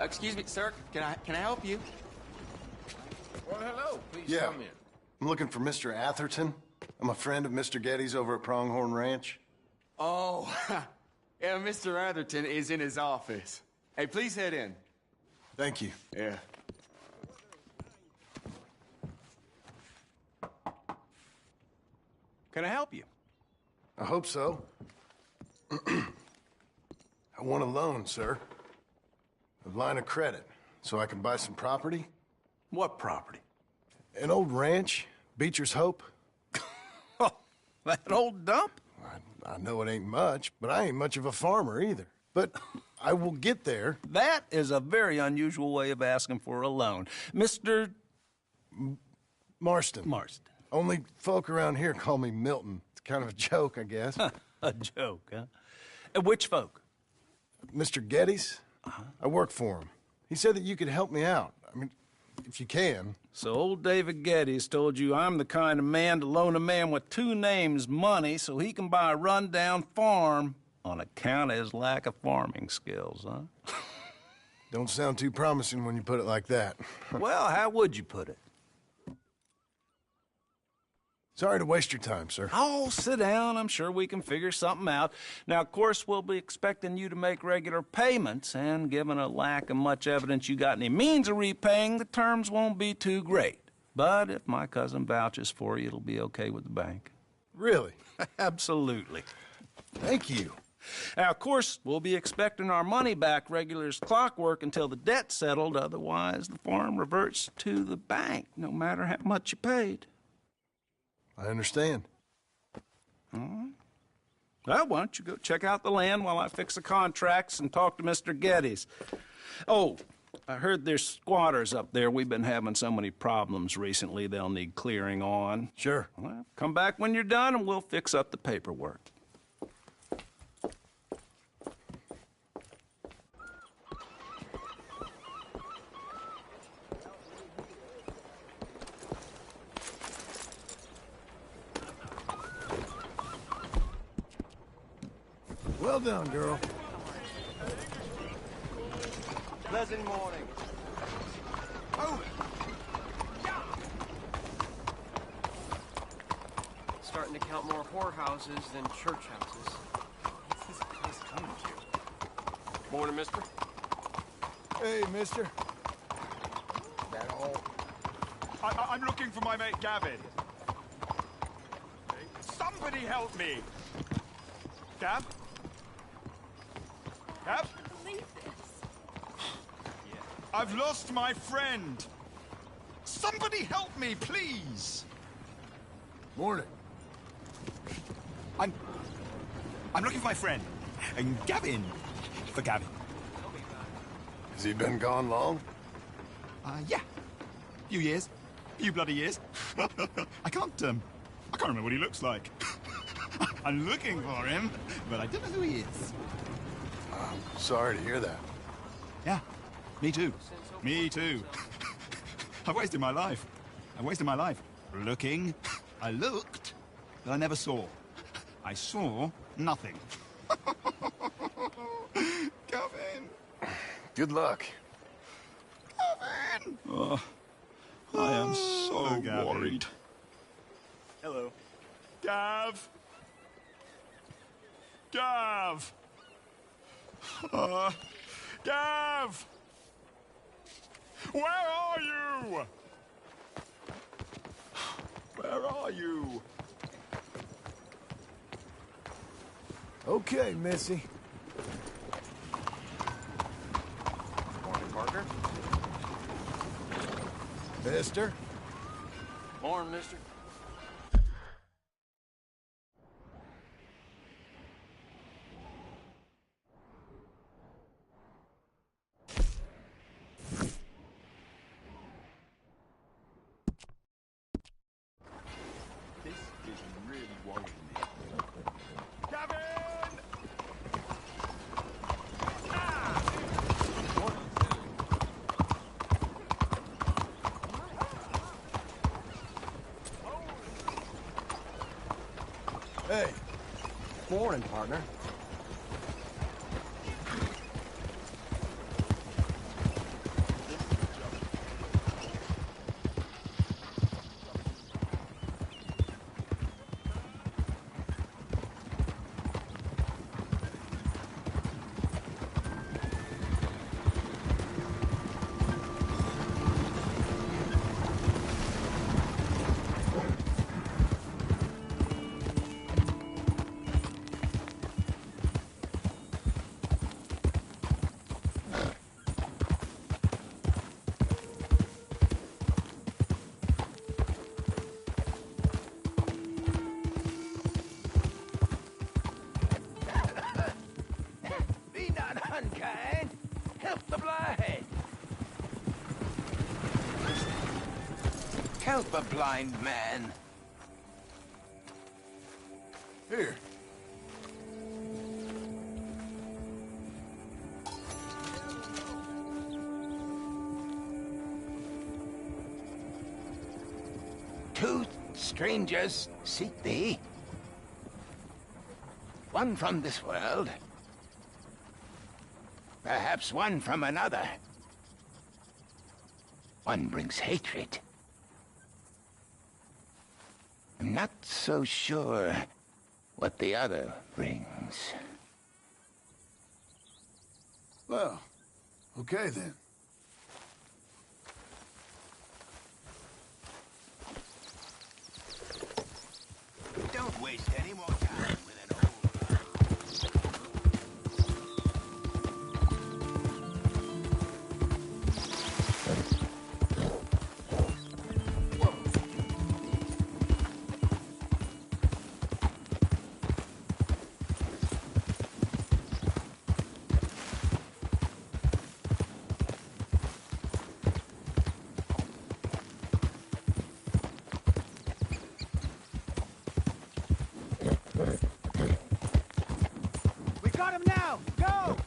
Excuse me, sir. Can I help you? Well, hello. Please Yeah. come in. I'm looking for Mr. Atherton. I'm a friend of Mr. Getty's over at Pronghorn Ranch. Oh, yeah, Mr. Atherton is in his office. Hey, please head in. Thank you. Yeah. Can I help you? I hope so. I want a loan, sir. A line of credit, so I can buy some property. What property? An old ranch, Beecher's Hope. Oh, that old dump? I know it ain't much, but I ain't much of a farmer either. But I will get there. That is a very unusual way of asking for a loan. Mr. Marston. Marston. Only folk around here call me Milton. It's kind of a joke, I guess. A joke, huh? And which folk? Mr. Getty's? I work for him. He said that you could help me out. I mean, if you can. So old David Geddes told you I'm the kind of man to loan a man with two names money so he can buy a rundown farm on account of his lack of farming skills, huh? Don't sound too promising when you put it like that. Well, how would you put it? Sorry to waste your time, sir. Oh, sit down. I'm sure we can figure something out. Now, of course, we'll be expecting you to make regular payments, and given a lack of much evidence you got any means of repaying, the terms won't be too great. But if my cousin vouches for you, it'll be okay with the bank. Really? Absolutely. Thank you. Now, of course, we'll be expecting our money back regular as clockwork until the debt's settled. Otherwise, the farm reverts to the bank, no matter how much you paid. I understand. Well, why don't you go check out the land while I fix the contracts and talk to Mr. Geddes. Oh, I heard there's squatters up there. We've been having so many problems recently, they'll need clearing on. Sure. Well, come back when you're done and we'll fix up the paperwork. Well done, girl. Pleasant morning. Oh! Starting to count more whorehouses than church houses. What's this place coming to? Morning, mister. Hey, mister. That all? I'm looking for my mate Gavin. Somebody help me! Gav? Gav? Believe this. I've lost my friend. Somebody help me, please! Morning. I'm looking for my friend. And Gavin. For Gavin. Has he been gone long? Yeah. Few years. Few bloody years. I can't remember what he looks like. I'm looking for him, but I don't know who he is. Sorry to hear that. Yeah, me too. Me too. I've wasted my life. Looking. I looked, but I never saw. I saw nothing. Gavin! Good luck. Gavin! Oh, I am so worried. Hello. Gav! Gav! Gav! Where are you? Where are you? Okay, Missy. Morning, Parker. Mister. Morning, mister. This is really worrying me. Gavin! Hey. Morning, partner. Help a blind man. Here. Two strangers seek thee. One from this world. Perhaps one from another. One brings hatred. I'm not so sure what the other brings. Well, okay then. Don't waste any more time with an old... We got him now! Go!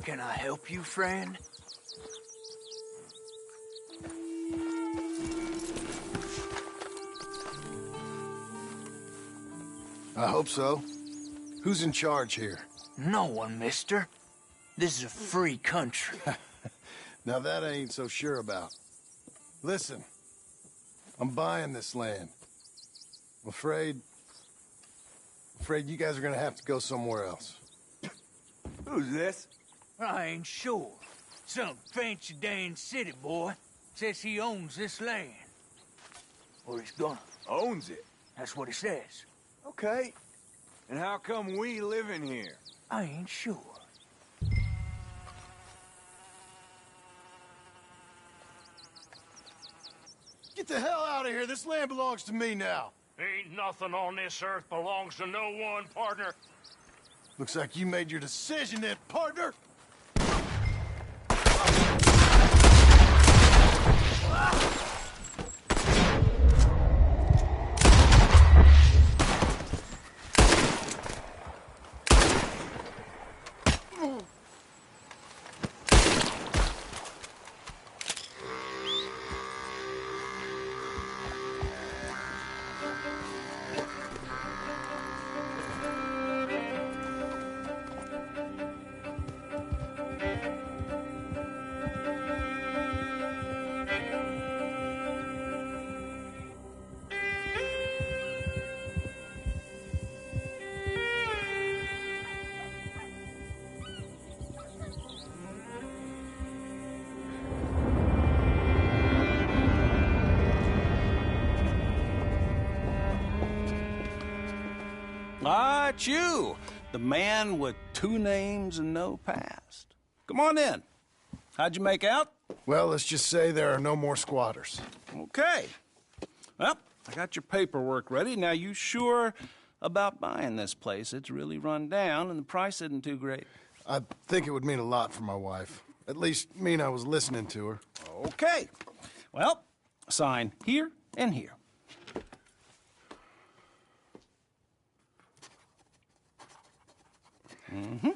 Can I help you, friend? I hope so. Who's in charge here? No one, mister. This is a free country. Now that I ain't so sure about. Listen, I'm buying this land. I'm afraid you guys are gonna have to go somewhere else. Who's this? I ain't sure. Some fancy Dan city boy says he owns this land. Or he's gonna. Owns it. That's what he says. Okay. And how come we live in here? I ain't sure. Get the hell out of here! This land belongs to me now! Ain't nothing on this earth belongs to no one, partner. Looks like you made your decision then, partner! Ah, it's you, the man with 2 names and no past. Come on in. How'd you make out? Well, let's just say there are no more squatters. Okay. Well, I got your paperwork ready. Now, you sure about buying this place? It's really run down, and the price isn't too great. I think it would mean a lot for my wife. At least mean I was listening to her. Okay. Well, sign here and here. Mm-hmm.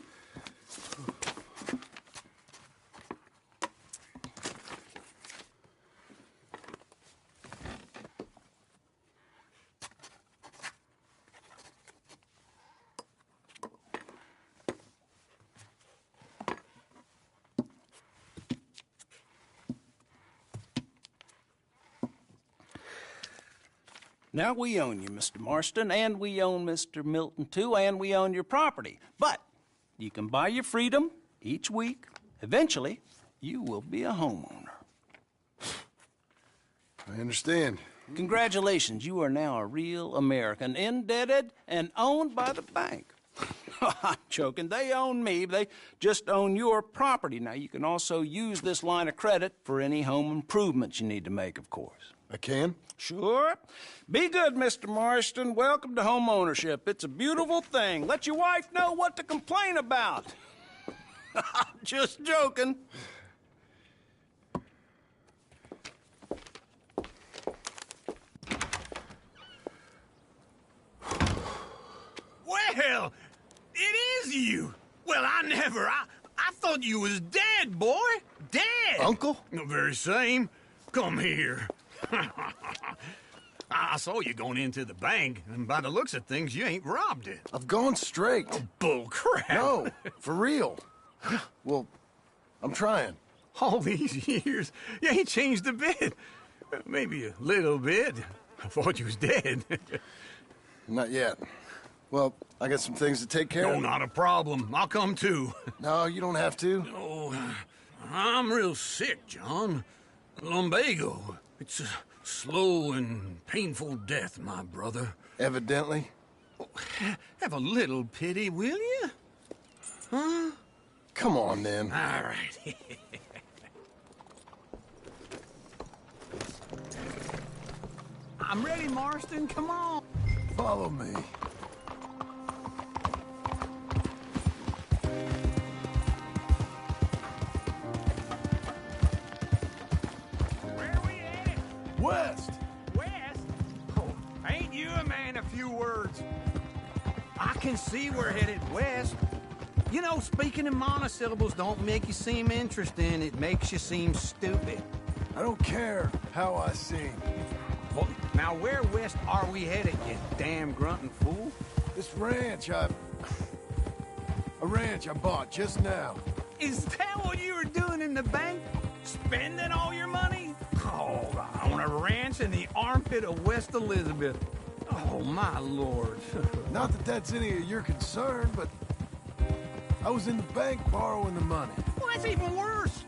Now, we own you, Mr. Marston, and we own Mr. Milton, too, and we own your property. But you can buy your freedom each week. Eventually, you will be a homeowner. I understand. Congratulations, you are now a real American, indebted and owned by the bank. I'm joking. They own me. They just own your property. Now, you can also use this line of credit for any home improvements you need to make, of course. I can? Sure. Be good, Mr. Marston. Welcome to home ownership. It's a beautiful thing. Let your wife know what to complain about. Just joking. Well, it is you. Well, I thought you was dead, boy. Dead. Uncle? The very same. Come here. I saw you going into the bank, and by the looks of things, you ain't robbed it. I've gone straight. Bull crap. No, for real. Well, I'm trying. All these years, you ain't changed a bit. Maybe a little bit. I thought you was dead. Not yet. Well, I got some things to take care No, of. not a problem. I'll come too. No, you don't have to. Oh, I'm real sick, John. Lumbago. It's a slow and painful death, my brother. Evidently. Have a little pity, will you? Huh? Come on, then. All right. I'm ready, Marston. Come on. Follow me. Where are we headed? West! West? Oh, ain't you a man of few words? I can see we're headed west. You know, speaking in monosyllables don't make you seem interesting. It makes you seem stupid. I don't care how I sing. Well, now, where west are we headed, you damn grunting fool? This ranch I bought just now. Is that what you were doing in the bank? Spending all your money? Oh, on a ranch in the armpit of West Elizabeth. Oh, my lord. Not that that's any of your concern, but I was in the bank borrowing the money. Well, that's even worse.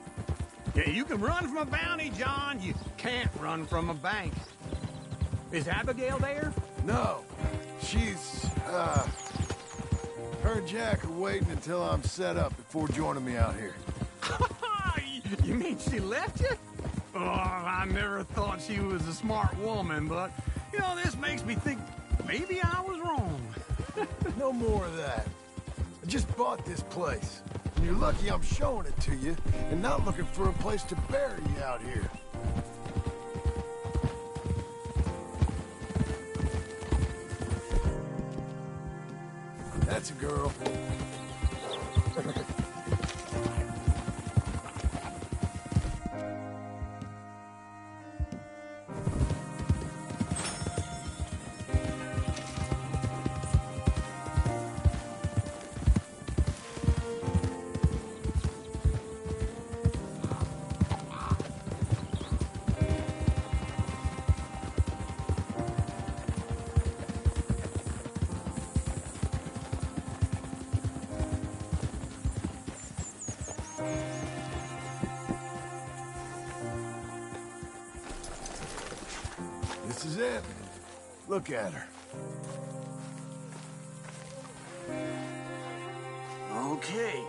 Yeah, you can run from a bounty, John. You can't run from a bank. Is Abigail there? No, she's, her and Jack are waiting until I'm set up before joining me out here. You mean she left you? Oh, I never thought she was a smart woman, but, you know, this makes me think maybe I was wrong. No more of that. I just bought this place. And you're lucky I'm showing it to you and not looking for a place to bury you out here. That's a girl. This is it. Look at her. Okay.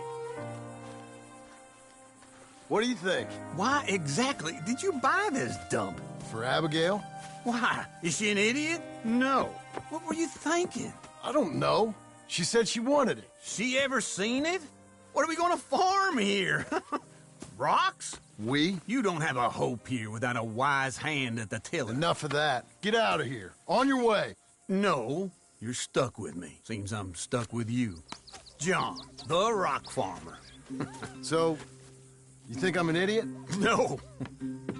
What do you think? Why exactly did you buy this dump? For Abigail? Why? Is she an idiot? No. What were you thinking? I don't know. She said she wanted it. She ever seen it? What are we gonna farm here? Rocks? We? You don't have a hope here without a wise hand at the tiller. Enough of that. Get out of here. On your way. No, you're stuck with me. Seems I'm stuck with you. John, the rock farmer. So, you think I'm an idiot? No,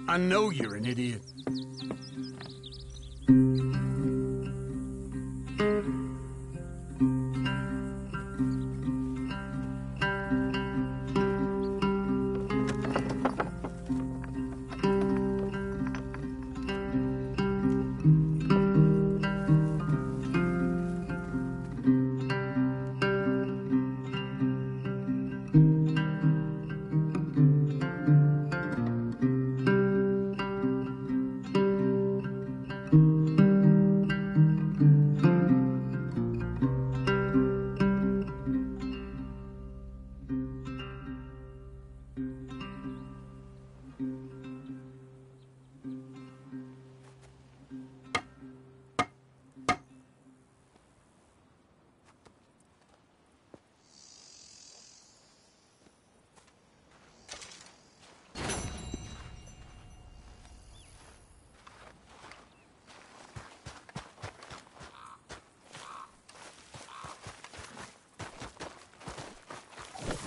I know you're an idiot.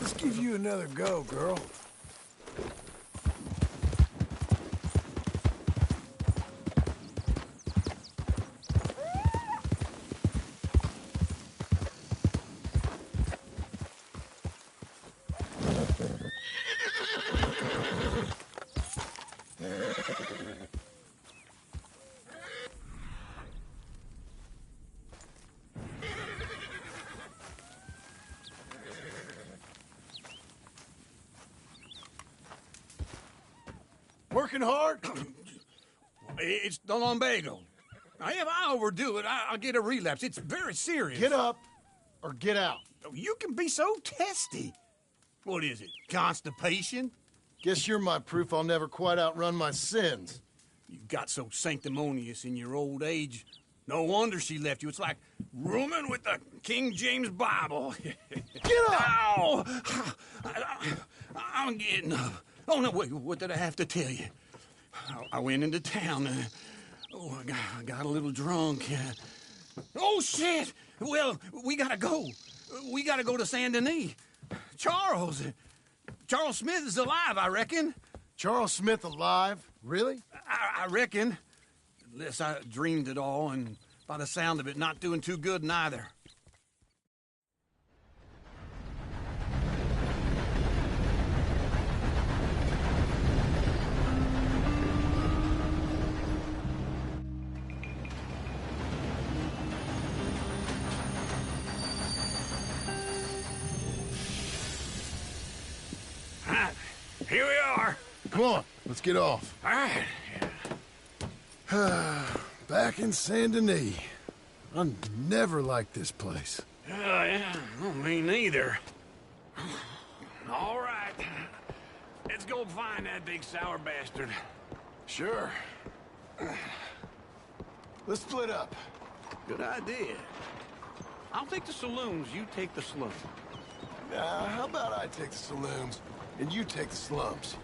Let's give you another go, girl. Working hard? It's the lumbago. Now, if I overdo it, I'll get a relapse. It's very serious. Get up or get out. You can be so testy. What is it, constipation? Guess you're my proof I'll never quite outrun my sins. You got so sanctimonious in your old age. No wonder she left you. It's like rooming with the King James Bible. Get up! Ow! I'm getting up. Oh, no, wait, what did I have to tell you? I went into town. I got a little drunk. Oh, shit! Well, we gotta go. We gotta go to Saint Denis. Charles Smith is alive, I reckon. Charles Smith alive? Really? I reckon. Unless I dreamed it all, and by the sound of it, not doing too good neither. Here we are. Come on, let's get off. All right. Back in Saint Denis. I never liked this place. Yeah, well, me neither. All right. Let's go find that big sour bastard. Sure. Let's split up. Good idea. I'll take the saloons, you take the slums. How about I take the saloons and you take the slums?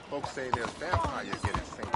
Folks say there's vampires getting St.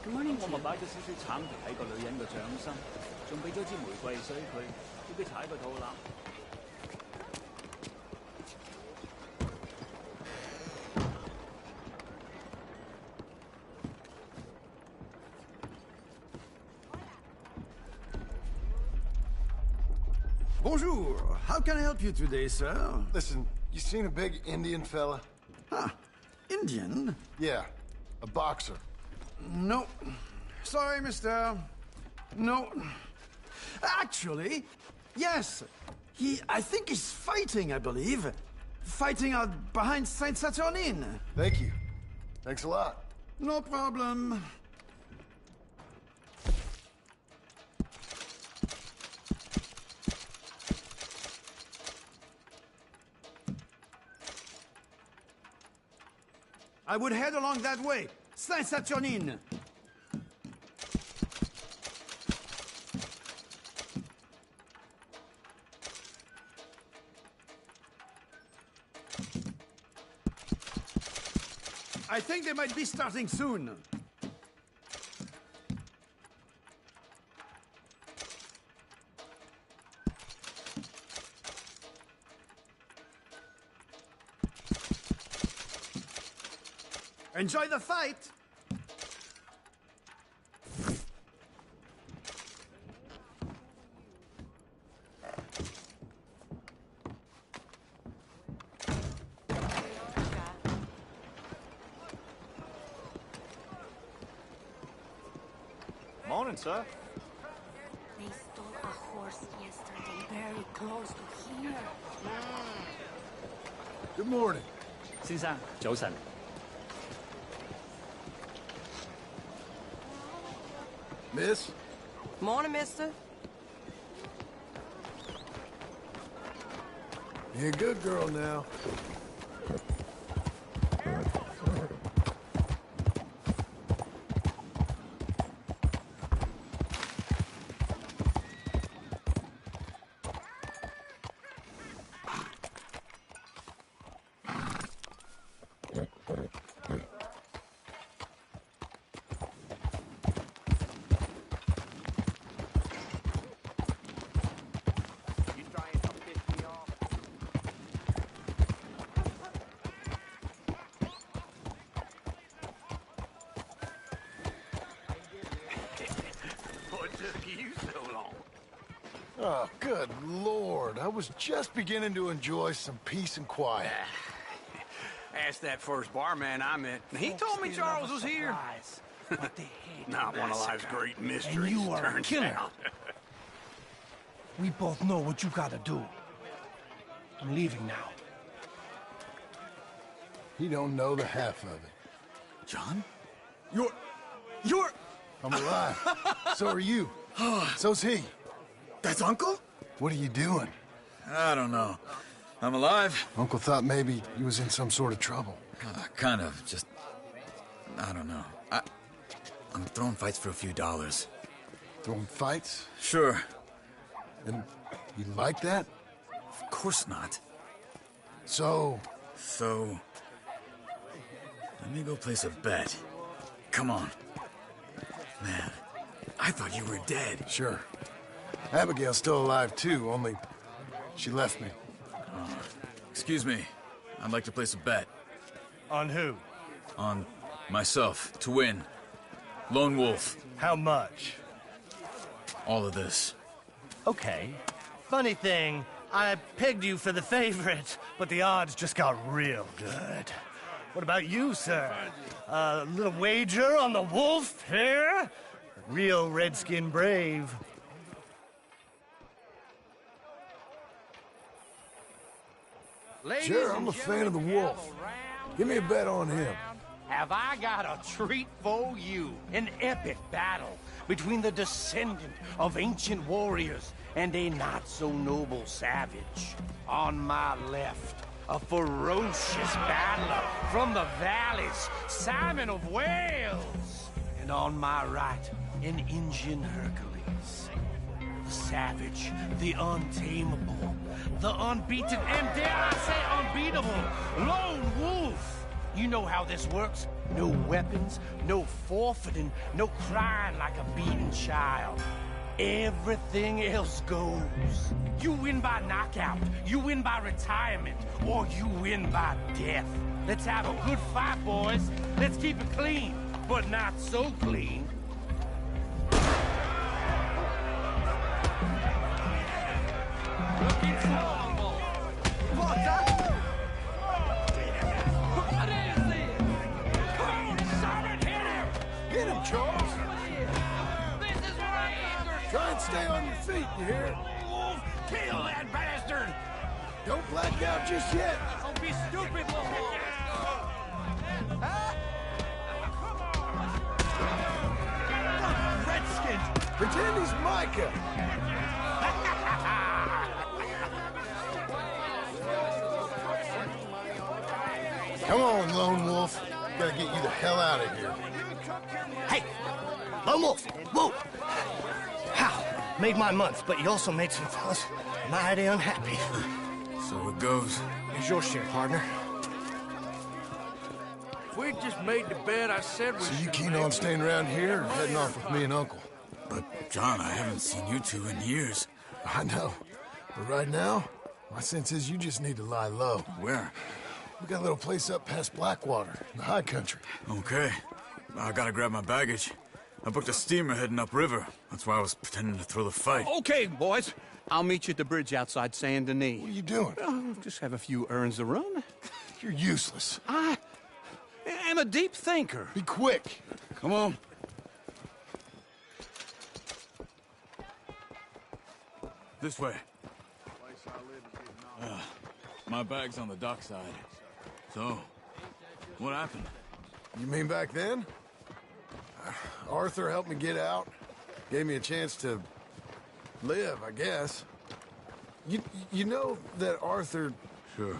Good morning, 我 Jim. 咪擺咗少少橙皮喺個女人個掌心，仲俾咗支玫瑰水佢，叫佢踩個肚腩。Bonjour. How can I help you today, sir? Listen, you seen a big Indian fella? Ah, Indian? Yeah, a boxer. No. Sorry, mister. No. Actually, yes. I think he's fighting, I believe. Fighting out behind Saint Saturnin. Thank you. Thanks a lot. No problem. I would head along that way. Saint Saturnin. I think they might be starting soon. Enjoy the fight! Morning, sir. They stole a horse yesterday, very close to here. Good morning. 先生，早晨。Miss? Morning, mister. You're a good girl now. Oh, good Lord. I was just beginning to enjoy some peace and quiet. Ask that first barman I met. He told me Charles was here. Not one of life's great mysteries, And you are a turns killer. out. We both know what you gotta do. I'm leaving now. He don't know the half of it. John? You're... I'm alive. So are you. So's he. That's Uncle? What are you doing? I don't know. I'm alive. Uncle thought maybe he was in some sort of trouble. Kind of. Just... I don't know. I'm throwing fights for a few dollars. Throwing fights? Sure. And you like that? Of course not. So, let me go place a bet. Come on. Man, I thought you were dead. sure. Abigail's still alive too, only she left me. Excuse me. I'd like to place a bet. On who? On myself, to win. Lone Wolf. How much? All of this. Okay. Funny thing, I pegged you for the favorite, but the odds just got real good. What about you, sir? A little wager on the wolf here? Real redskin brave. Sure, I'm a fan of the wolf. Give me a bet on him. Have I got a treat for you? An epic battle between the descendant of ancient warriors and a not-so-noble savage. On my left, a ferocious battler from the valleys, Simon of Wales. And on my right, an Indian Hercules. The savage, the untamable, the unbeaten, and dare I say unbeatable, Lone Wolf. You know how this works. No weapons, no forfeiting, no crying like a beaten child. Everything else goes. You win by knockout, you win by retirement, or you win by death. Let's have a good fight, boys. Let's keep it clean, but not so clean. Looking strong, boy. What is this? Come on, Simon, hit him! Hit him, Charles! This is Raiders! Try and stay on your feet, you hear? Wolf, kill that bastard! Don't black out just yet. Don't be stupid, little boy! Redskins! Pretend he's Micah! Come on, Lone Wolf. Gotta get you the hell out of here. Hey, Lone Wolf, whoa! How? Made my month, but you also made some fellas mighty unhappy. So it goes. Here's your share, partner. If we'd just made the bed I said we So you keen on staying around here or heading off with me and Uncle? But, John, I haven't seen you two in years. I know. But right now, my sense is you just need to lie low. Where? We got a little place up past Blackwater, in the high country. Okay. I gotta grab my baggage. I booked a steamer heading upriver. That's why I was pretending to throw the fight. Okay, boys. I'll meet you at the bridge outside Saint Denis. What are you doing? Just have a few errands to run. You're useless. I am a deep thinker. Be quick. Come on. This way. My bag's on the dockside. So, what happened? You mean back then? Arthur helped me get out. Gave me a chance to live, I guess. You know that Arthur... Sure.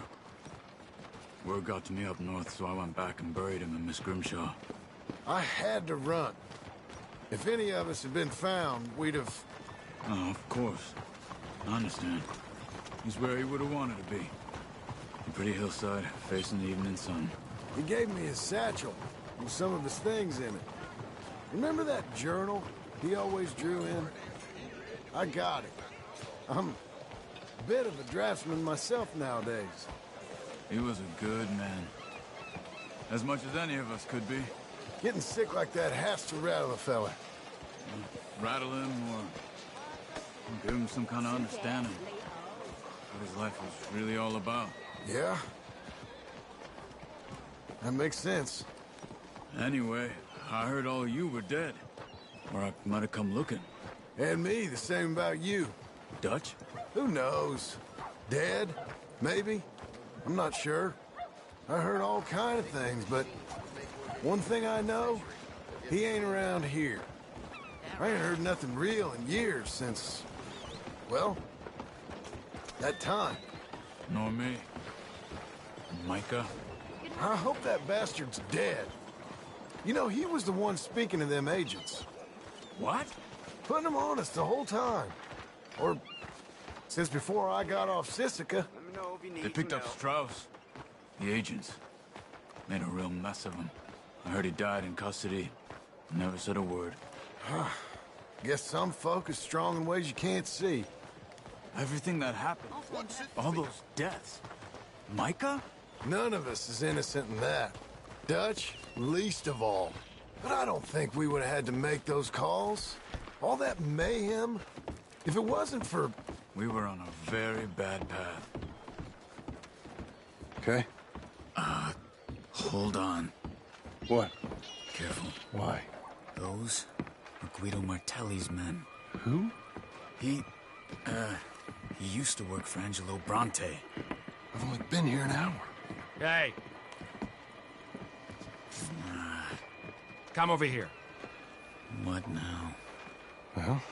Word got to me up north, so I went back and buried him in Miss Grimshaw. I had to run. If any of us had been found, we'd have... Oh, of course. I understand. He's where he would have wanted to be. A pretty hillside, facing the evening sun. He gave me his satchel with some of his things in it. Remember that journal he always drew in? I got it. I'm a bit of a draftsman myself nowadays. He was a good man. As much as any of us could be. Getting sick like that has to rattle a fella. Rattle him or give him some kind of understanding. What his life was really all about. Yeah? That makes sense. Anyway, I heard all you were dead. Or I might have come looking. And me, the same about you. Dutch? Who knows? Dead? Maybe? I'm not sure. I heard all kind of things, but one thing I know, he ain't around here. I ain't heard nothing real in years since, well, that time. Nor me. Micah? I hope that bastard's dead. You know, he was the one speaking to them agents. What? Putting them on us the whole time. Or since before I got off Sisika. They picked up Strauss. The agents. Made a real mess of him. I heard he died in custody. Never said a word. Guess some folk is strong in ways you can't see. Everything that happened. All those deaths. Micah? None of us is innocent in that. Dutch, least of all. But I don't think we would have had to make those calls. All that mayhem. If it wasn't for... We were on a very bad path. Okay. Hold on. What? Careful. Why? Those are Guido Martelli's men. Who? He used to work for Angelo Bronte. I've only been here an hour. Hey. Come over here. What now? Well,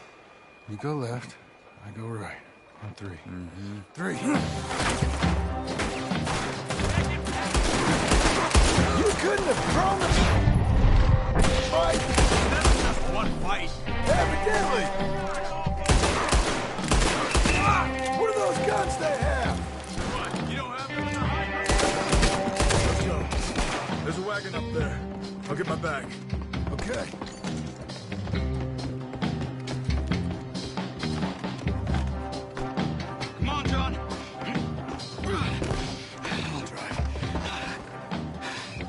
you go left, I go right. On three. Mm-hmm. 3. You couldn't have promised... Fight! That was just one fight. Evidently! What are those guns they have? What? You don't have any? Let's go. walking up there. I'll get my bag. Okay. Come on, John. I'll drive.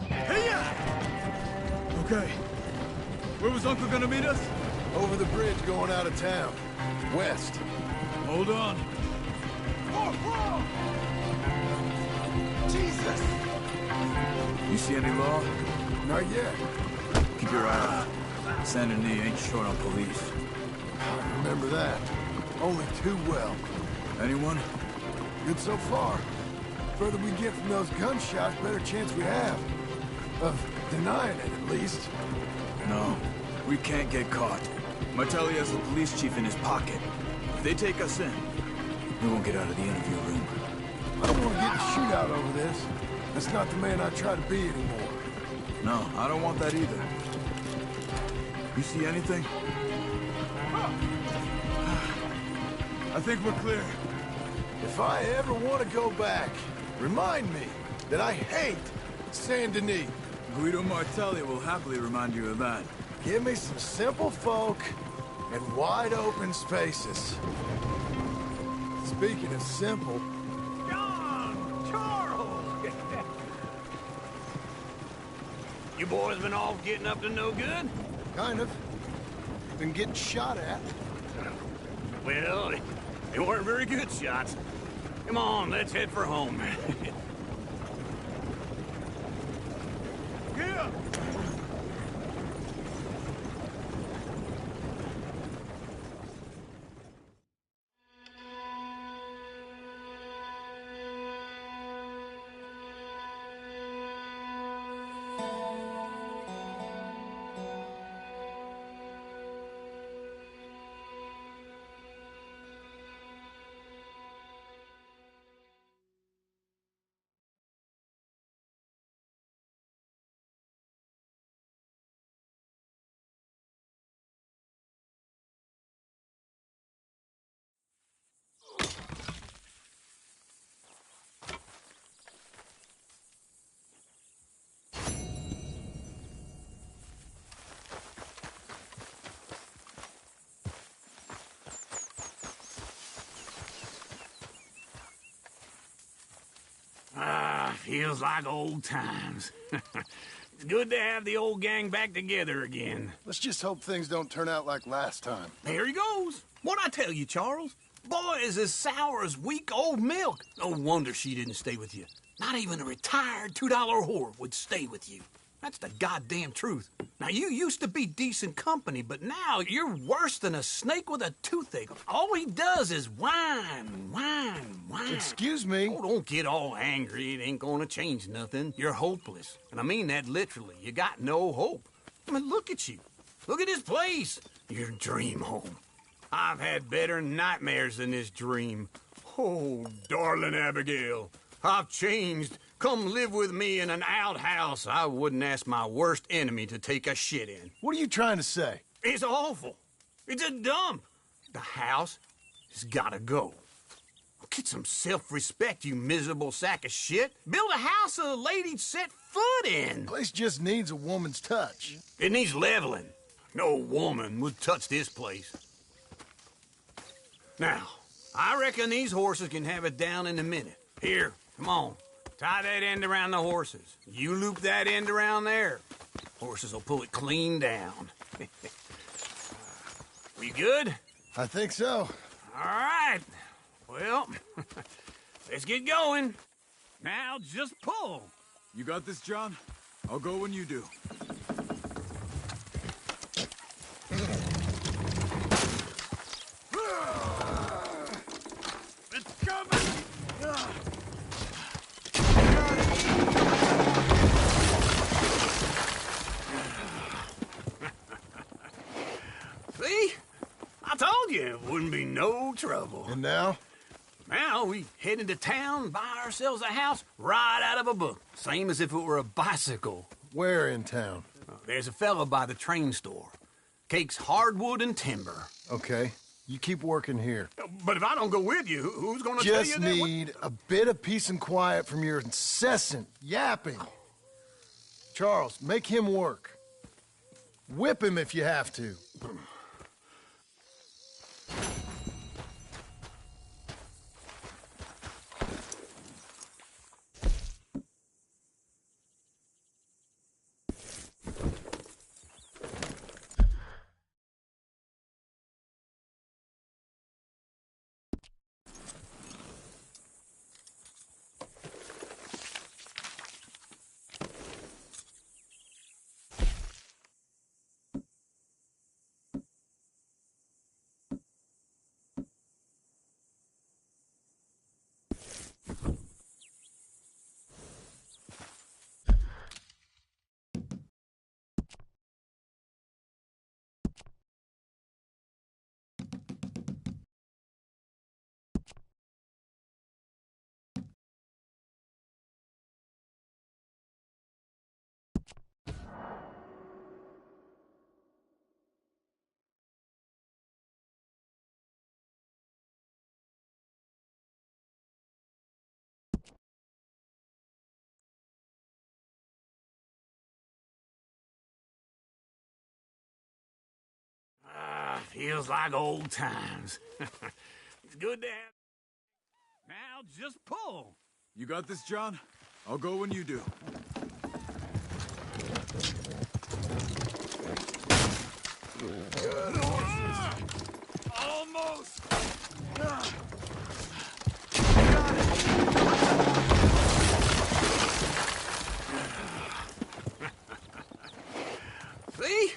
Hey-ya! Okay. Where was Uncle gonna meet us? Over the bridge going out of town. West. Hold on. Whoa, whoa! Jesus! You see any law? Not yet. Keep your eye out. Saint Denis ain't short on police. I remember that. Only too well. Anyone? Good so far. Further we get from those gunshots, better chance we have. Of denying it, at least. No, we can't get caught. Martelli has the police chief in his pocket. If they take us in, we won't get out of the interview room. I don't want to get in a shootout over this. That's not the man I try to be anymore. No, I don't want that either. You see anything? I think we're clear. If I ever want to go back, remind me that I hate Saint Denis. Guido Martelli will happily remind you of that. Give me some simple folk and wide open spaces. Speaking of simple... John! Charles! You boys been off getting up to no good? Kind of. Been getting shot at. Well, they weren't very good shots. Come on, let's head for home. Here! Feels like old times. It's good to have the old gang back together again. Let's just hope things don't turn out like last time. There he goes. What'd I tell you, Charles? Boy is as sour as weak old milk. No wonder she didn't stay with you. Not even a retired $2 whore would stay with you. That's the goddamn truth. Now, you used to be decent company, but now you're worse than a snake with a toothache. All he does is whine, whine, whine. Excuse me? Oh, don't get all angry. It ain't gonna change nothing. You're hopeless. And I mean that literally. You got no hope. I mean, look at you. Look at this place. Your dream home. I've had better nightmares than this dream. Oh, darling Abigail, I've changed. Come live with me in an outhouse I wouldn't ask my worst enemy to take a shit in. What are you trying to say? It's awful. It's a dump. The house has gotta go. Get some self-respect, you miserable sack of shit. Build a house a lady'd set foot in. Place just needs a woman's touch. It needs leveling. No woman would touch this place. Now, I reckon these horses can have it down in a minute. Here, come on. Tie that end around the horses. You loop that end around there. Horses will pull it clean down. We good? I think so. All right. Well, let's get going. Now just pull. You got this, John? I'll go when you do. It's coming! See? I told you it wouldn't be no trouble. And now? Now we head into town, buy ourselves a house right out of a book. Same as if it were a bicycle. Where in town? There's a fella by the train store. Cakes hardwood and timber. Okay. You keep working here. But if I don't go with you, who's gonna tell you Just that? need a bit of peace and quiet from your incessant yapping. Charles, make him work. Whip him if you have to. Feels like old times. It's good to have... Now, just pull. You got this, John? I'll go when you do. Almost. See?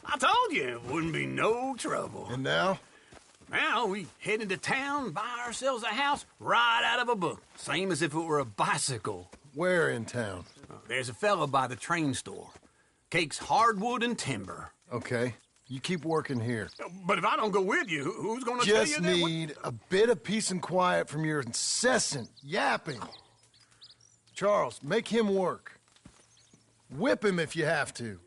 I told you it wouldn't be no trouble. And now? Now we head into town, buy ourselves a house right out of a book. Same as if it were a bicycle. Where in town? There's a fella by the train store. Cakes hardwood and timber. Okay. You keep working here. But if I don't go with you, who's gonna tell you Just that? need a bit of peace and quiet from your incessant yapping. Charles, make him work. Whip him if you have to.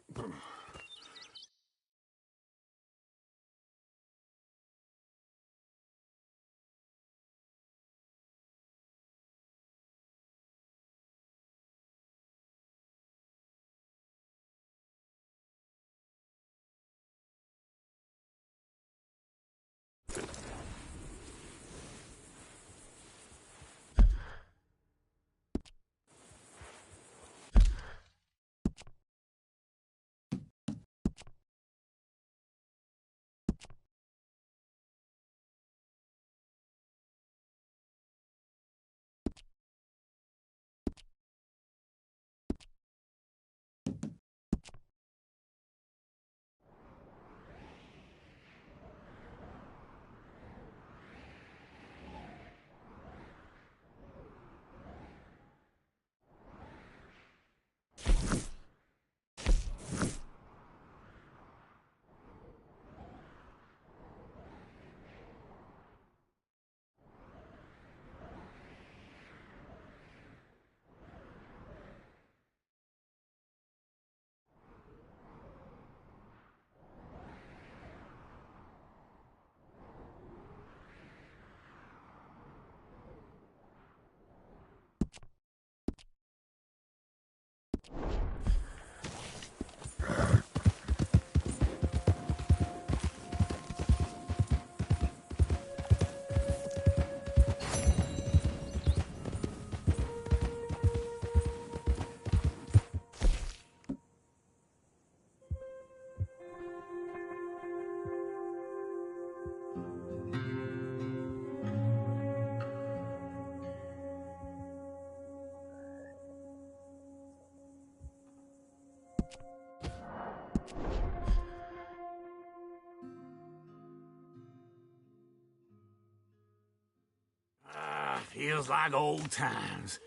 Feels like old times.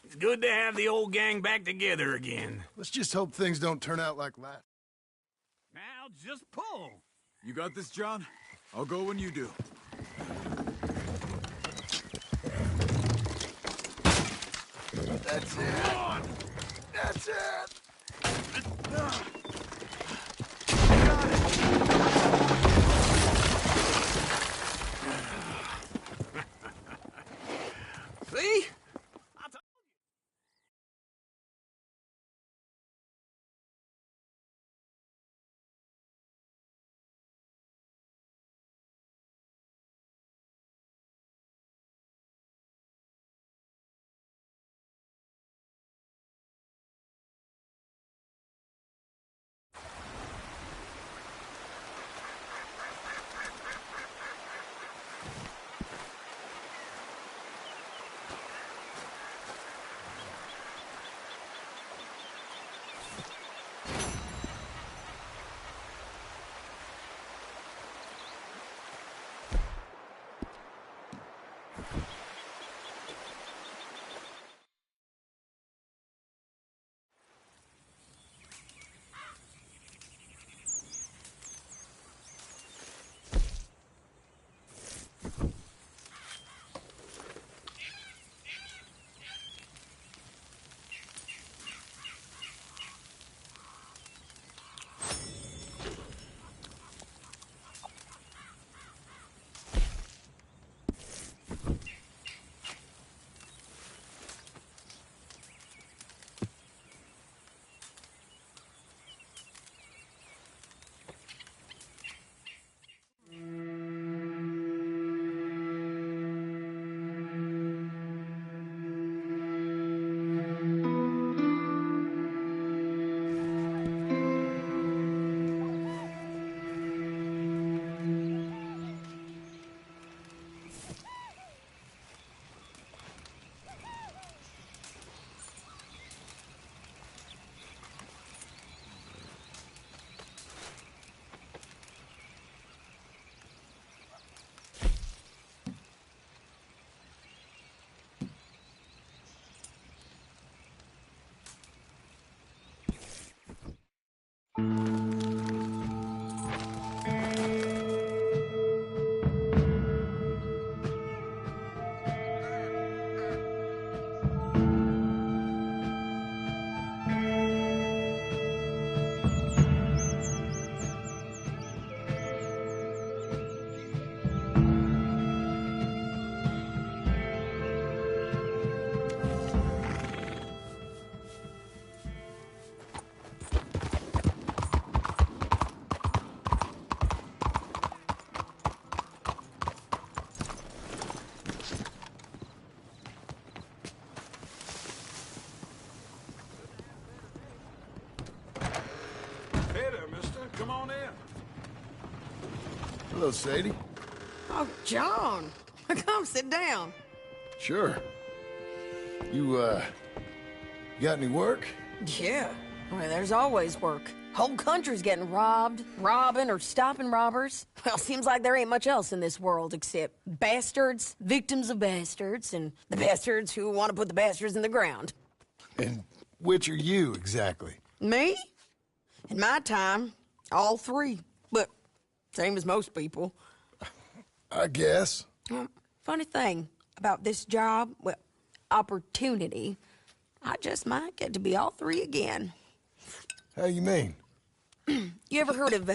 It's good to have the old gang back together again. Let's just hope things don't turn out like last. Now, just pull. You got this, John? I'll go when you do. That's it. That's it. Hello, Sadie. Oh, John. Come sit down. Sure. You got any work? Yeah. Well, there's always work. Whole country's getting robbed, robbing, or stopping robbers. Well, seems like there ain't much else in this world except bastards, victims of bastards, and the bastards who want to put the bastards in the ground. And which are you, exactly? Me? In my time, all three. But same as most people. I guess. Funny thing about this job, well, opportunity, I just might get to be all three again. How you mean? You ever heard of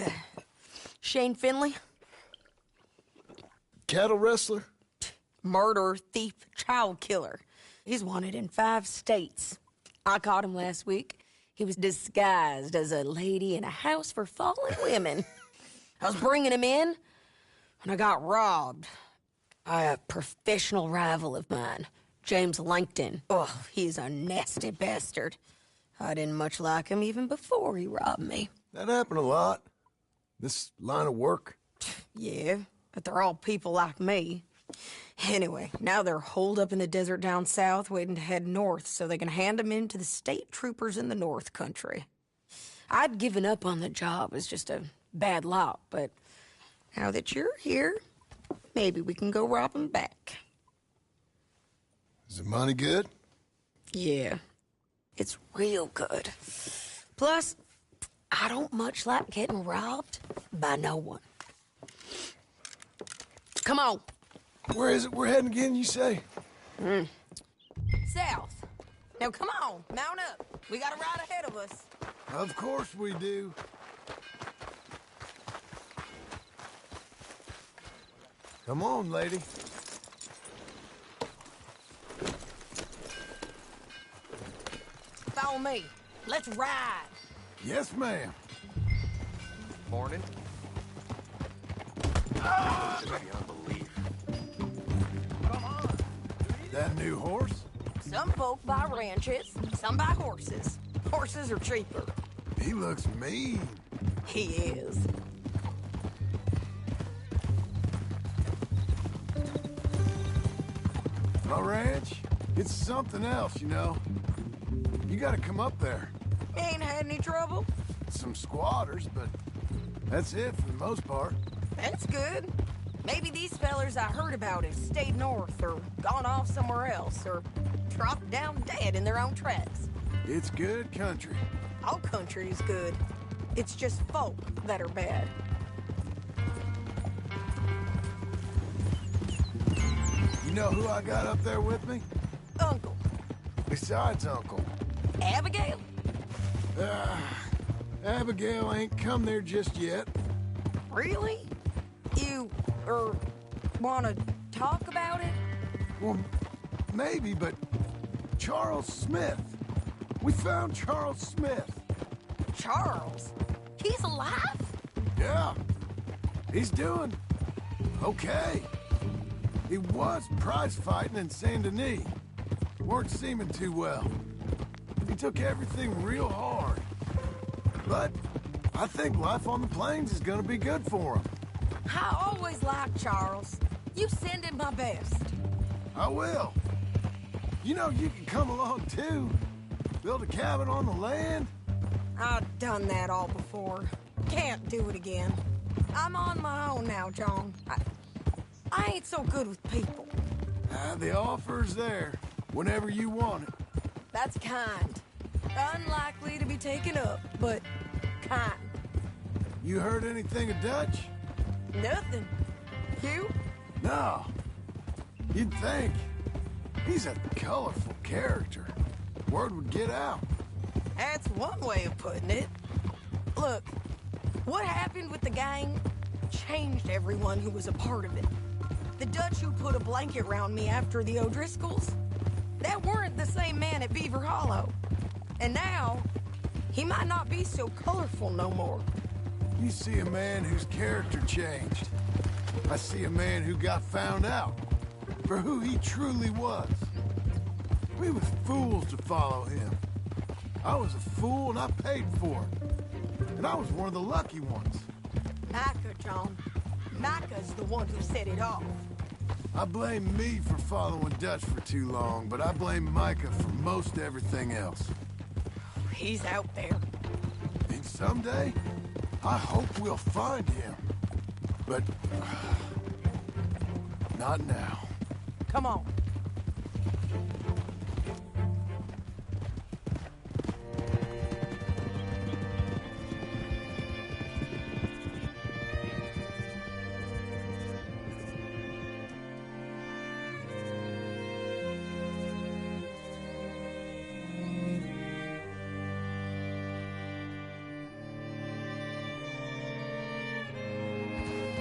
Shane Finley? Cattle wrestler? Murderer, thief, child killer. He's wanted in 5 states. I caught him last week. He was disguised as a lady in a house for fallen women. I was bringing him in, and I got robbed by a professional rival of mine, James Langton. Oh, he's a nasty bastard. I didn't much like him even before he robbed me. That happened a lot. This line of work. Yeah, but they're all people like me. Anyway, now they're holed up in the desert down south waiting to head north so they can hand them in to the state troopers in the north country. I'd given up on the job as just a bad lot, but now that you're here, maybe we can go rob them back. Is the money good? Yeah, it's real good. Plus, I don't much like getting robbed by no one. Come on. Where is it we're heading again, you say? South. Now, come on. Mount up. We got a ride ahead of us. Of course we do. Come on, lady. Follow me. Let's ride. Yes, ma'am. Morning. That new horse? Some folk buy ranches, some buy horses. Horses are cheaper. He looks mean. He is. My ranch, it's something else, you know. You gotta come up there. Ain't had any trouble? Some squatters, but that's it for the most part. That's good. Maybe these fellers I heard about have stayed north or gone off somewhere else or dropped down dead in their own tracks. It's good country. All country is good. It's just folk that are bad. You know who I got up there with me? Uncle. Besides Uncle. Abigail? Abigail ain't come there just yet. Really? You, wanna talk about it? Well, maybe, but Charles Smith. We found Charles Smith. Charles? He's alive? Yeah. He's doing okay. He was prize fighting in Saint Denis. Weren't seeming too well. He took everything real hard. But I think life on the plains is gonna be good for him. I always liked Charles. You send him my best. I will. You know, you can come along too. Build a cabin on the land. I've done that all before. Can't do it again. I'm on my own now, John. I ain't so good with people. The offer's there whenever you want it. That's kind. Unlikely to be taken up, but kind. You heard anything of Dutch? Nothing. You? No. You'd think. He's a colorful character. Word would get out. That's one way of putting it. Look, what happened with the gang changed everyone who was a part of it. The Dutch who put a blanket around me after the O'Driscolls, that weren't the same man at Beaver Hollow. And now, he might not be so colorful no more. You see a man whose character changed. I see a man who got found out for who he truly was. We was fools to follow him. I was a fool and I paid for it. And I was one of the lucky ones. Micah, John. Micah's the one who set it off. I blame me for following Dutch for too long, but I blame Micah for most everything else. He's out there. And someday, I hope we'll find him. But... not now. Come on.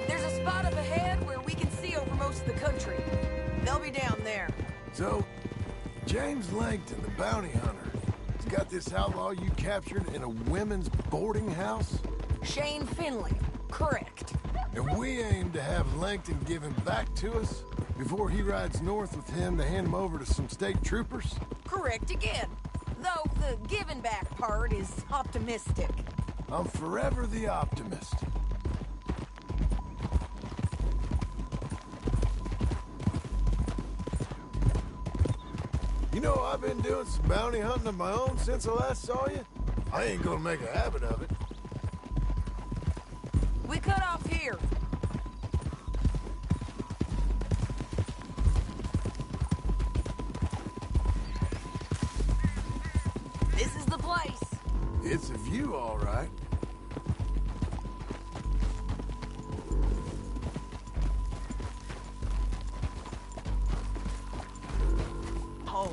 There's a spot up ahead where we can see over most of the country. They'll be down there. So, James Langton, the bounty hunter, has got this outlaw you captured in a women's boarding house? Shane Finley, correct. And we aim to have Langton give him back to us before he rides north with him to hand him over to some state troopers? Correct again. Though the giving back part is optimistic. I'm forever the optimist. You know, I've been doing some bounty hunting of my own since I last saw you. I ain't gonna make a habit of it. We cut off here. This is the place. It's a view, all right. Oh.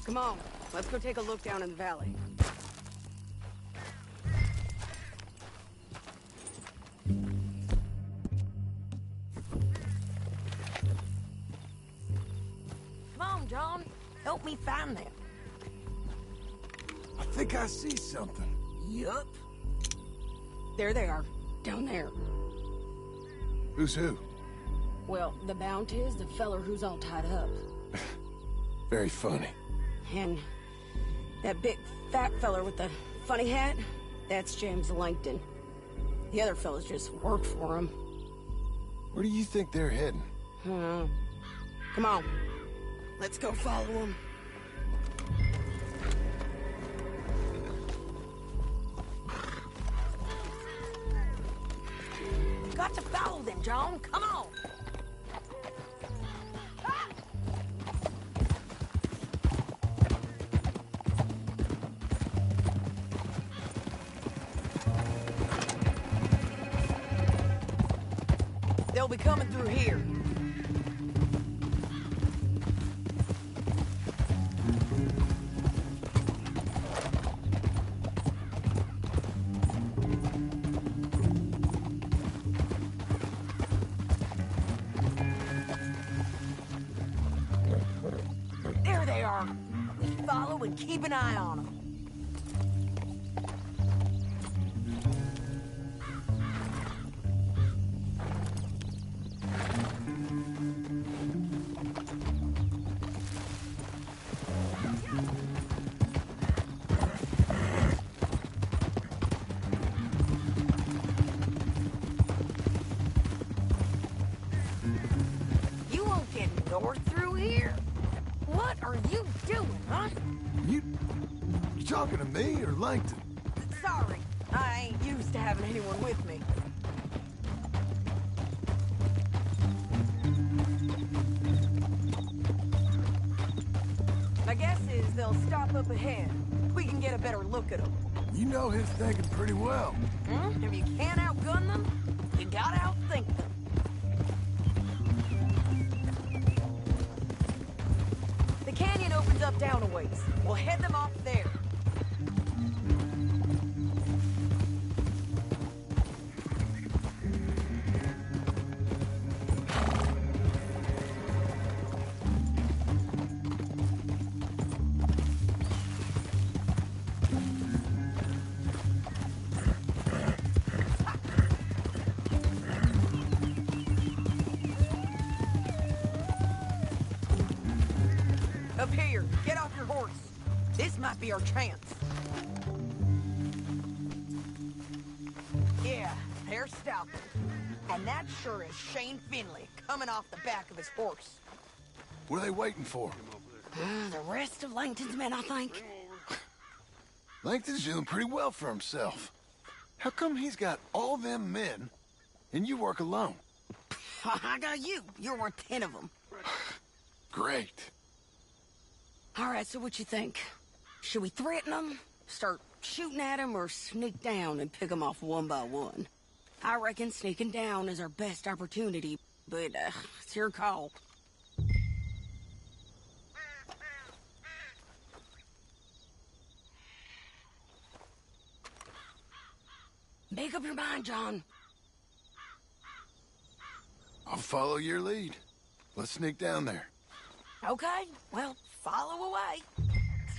Come on, let's go take a look down in the valley. Come on, John. Help me find them. I think I see something. Yup. There they are, down there. Who's who? Well, the bounty is the feller who's all tied up. Very funny. And that big fat feller with the funny hat, that's James Langton. The other fellas just worked for him. Where do you think they're heading? Come on. Let's go follow them. Got to follow them, John. Come on. They'll be coming through here. There they are. We follow and keep an eye on them. You won't get north through here. What are you doing, huh? You talking to me or Langton? Sorry, I ain't used to having anyone with me. My guess is they'll stop up ahead. We can get a better look at them. You know his thinking pretty well. If you can't outgun them, you gotta outthink them. The canyon opens up down a ways. We'll head them off there. Up here, get off your horse. This might be our chance. Yeah, there They're stopping. And that sure is Shane Finley coming off the back of his horse. What are they waiting for? The rest of Langton's men, I think. Langton's doing pretty well for himself. How come he's got all them men, and you work alone? I got you. You're worth 10 of them. Great. All right, so what you think? Should we threaten them, start shooting at them, or sneak down and pick them off one by one? I reckon sneaking down is our best opportunity, but it's your call. Make up your mind, John. I'll follow your lead. Let's sneak down there. Okay, well, follow away.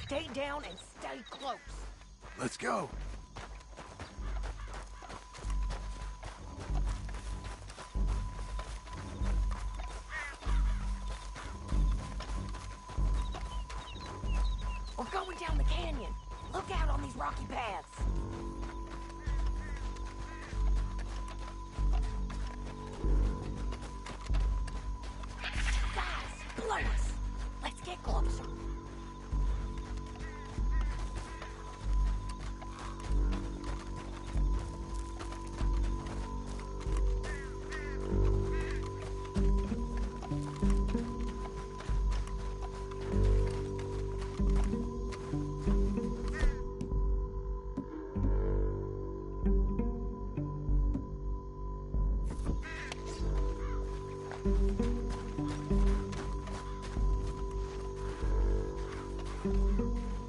Stay down and stay close. Let's go. We're going down the canyon. Look out on these rocky paths. Guys, below us. Let's get closer.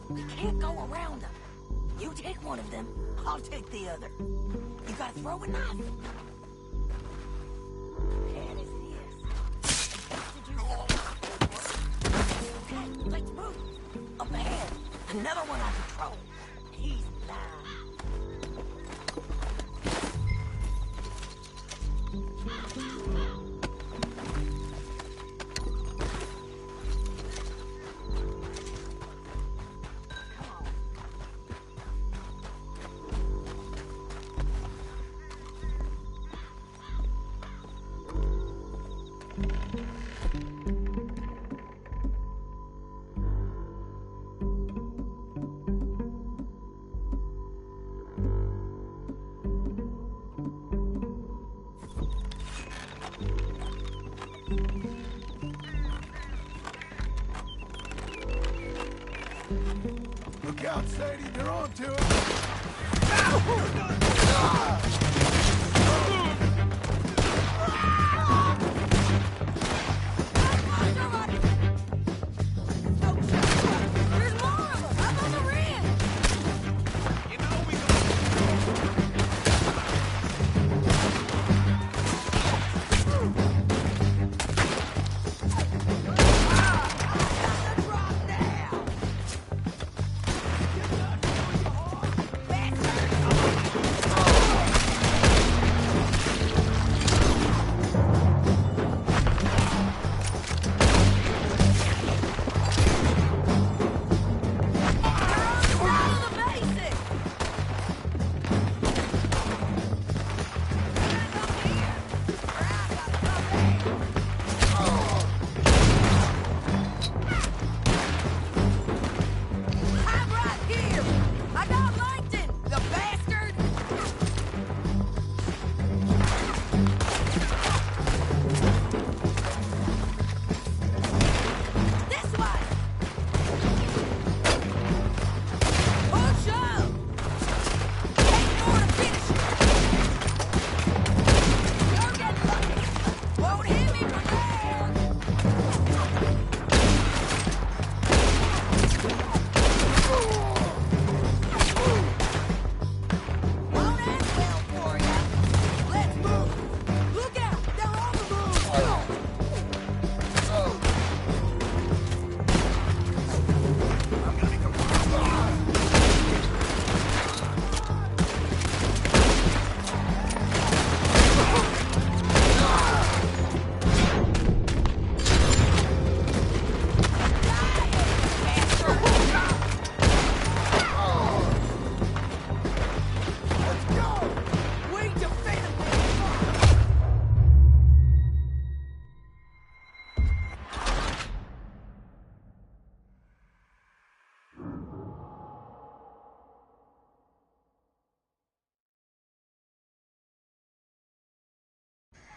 We can't go around them. You take one of them, I'll take the other. You gotta throw a knife. Bad as it is. Okay, let's move. Up ahead, another one on patrol. He's lying. Look out, Sadie, you're on to it.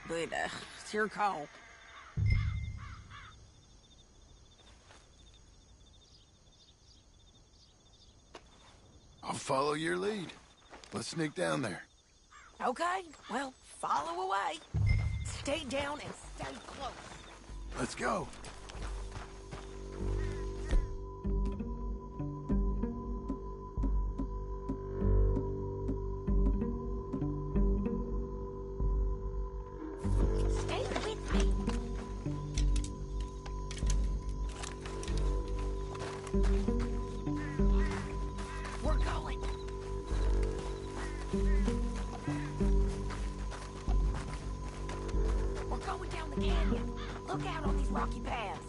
but it's your call. I'll follow your lead. Let's sneak down there. Okay, well, follow away. Stay down and stay close. Let's go. Stay with me. We're going. We're going down the canyon. Look out on these rocky paths.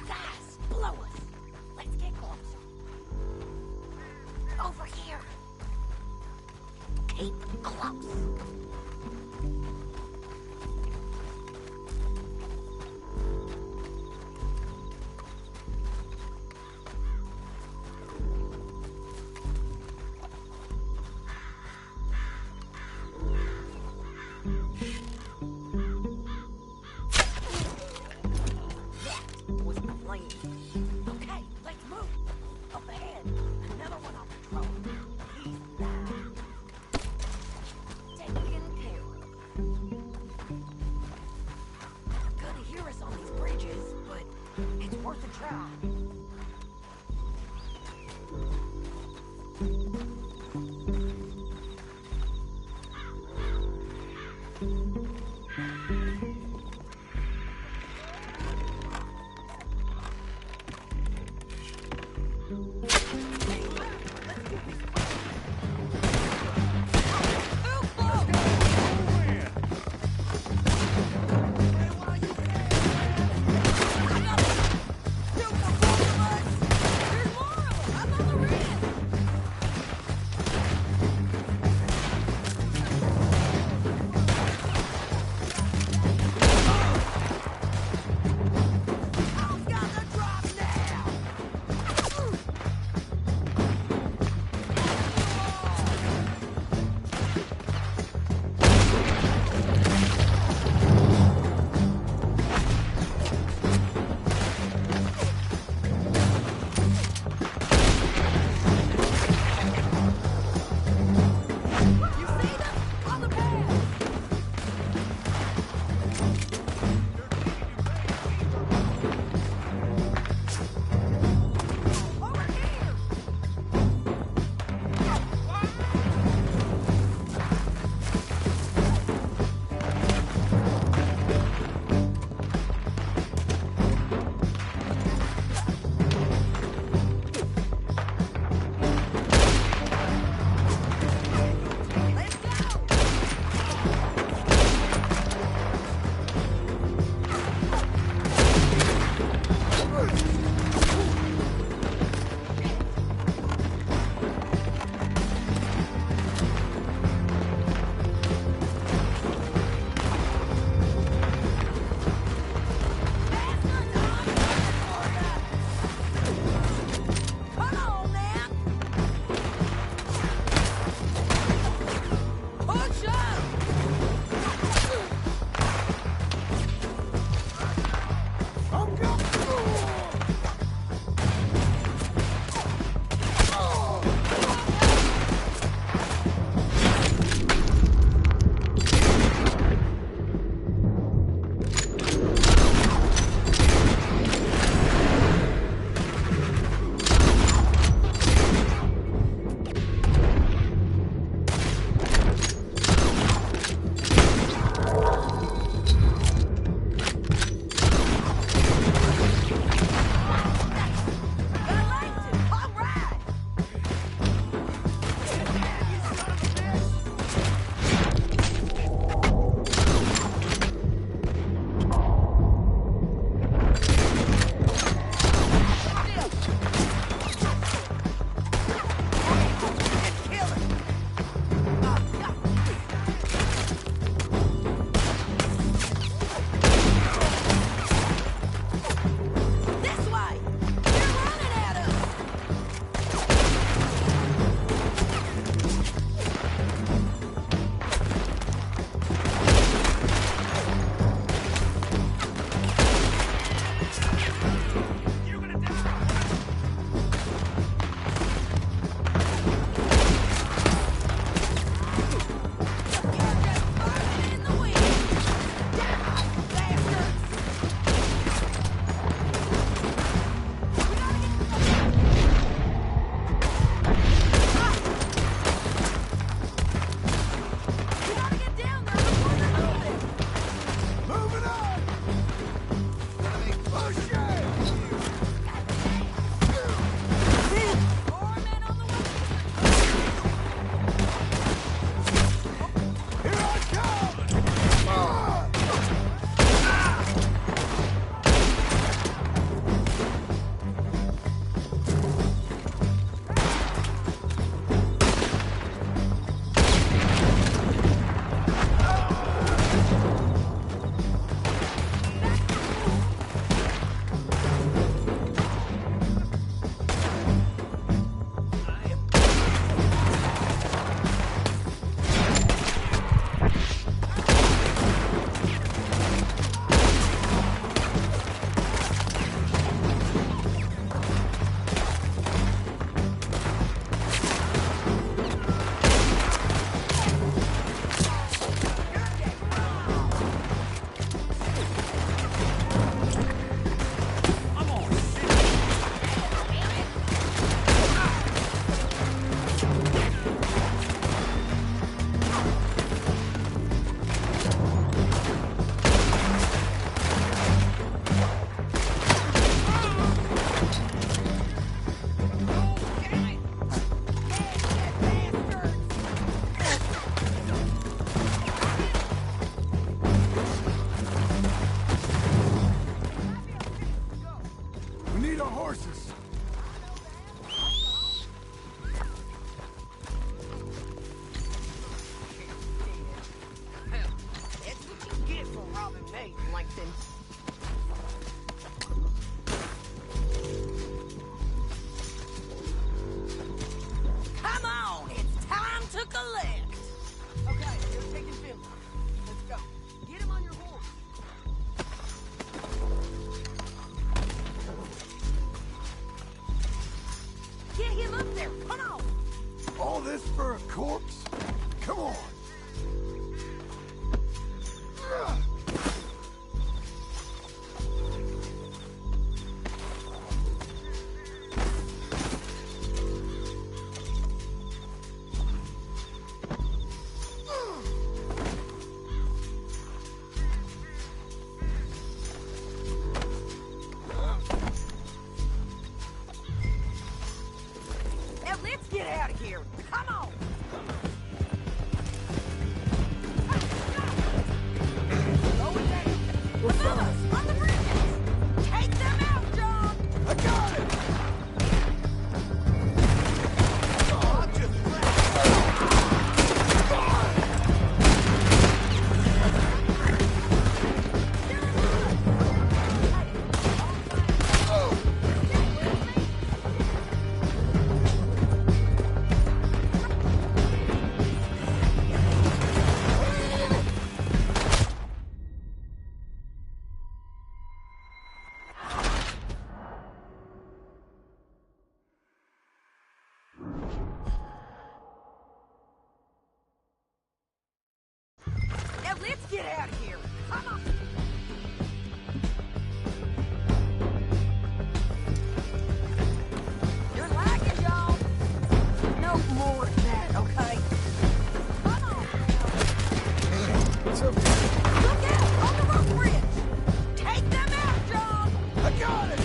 Fast, below us. Let's get closer. Over here. Keep close. of... Look out! On the roof bridge! Take them out, John! I got it!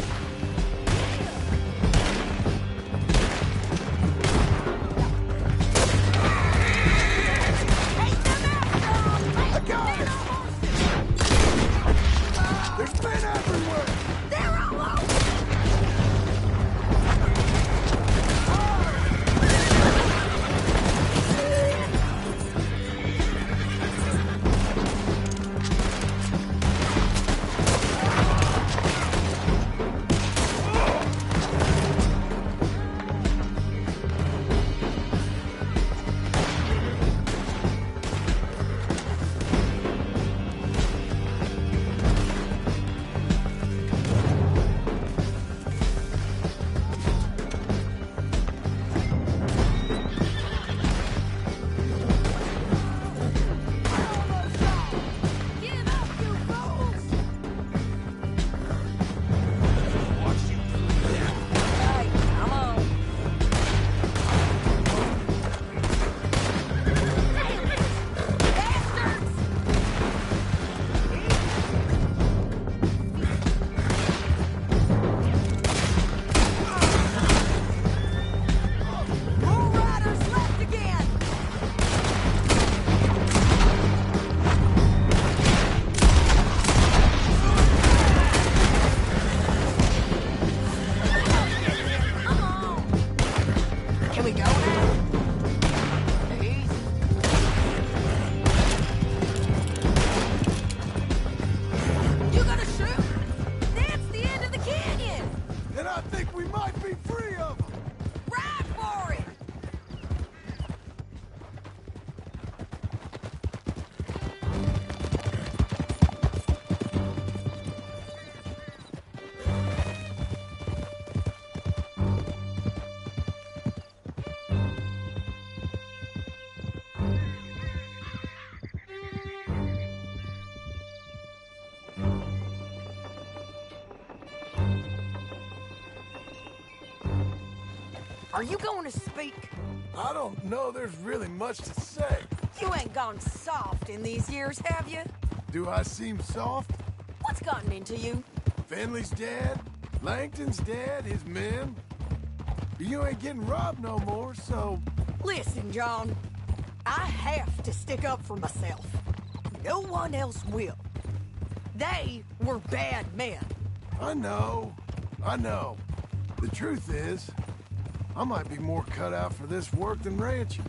Take them out, John! I got it! There's men everywhere! They're all over! Give up, you fools! Hey, come on. Bastards! More riders left again! Come on! Can we go now? Please? You gonna shoot? That's the end of the canyon! And I think we might be free of them! Ride for it! Are you going to speak? I don't know there's really much to say. You ain't gone soft in these years, have you? Do I seem soft? What's gotten into you? Finley's dead, Langton's dead, his men. You ain't getting robbed no more, so... Listen, John. I have to stick up for myself. No one else will. They were bad men. I know. The truth is, I might be more cut out for this work than ranching,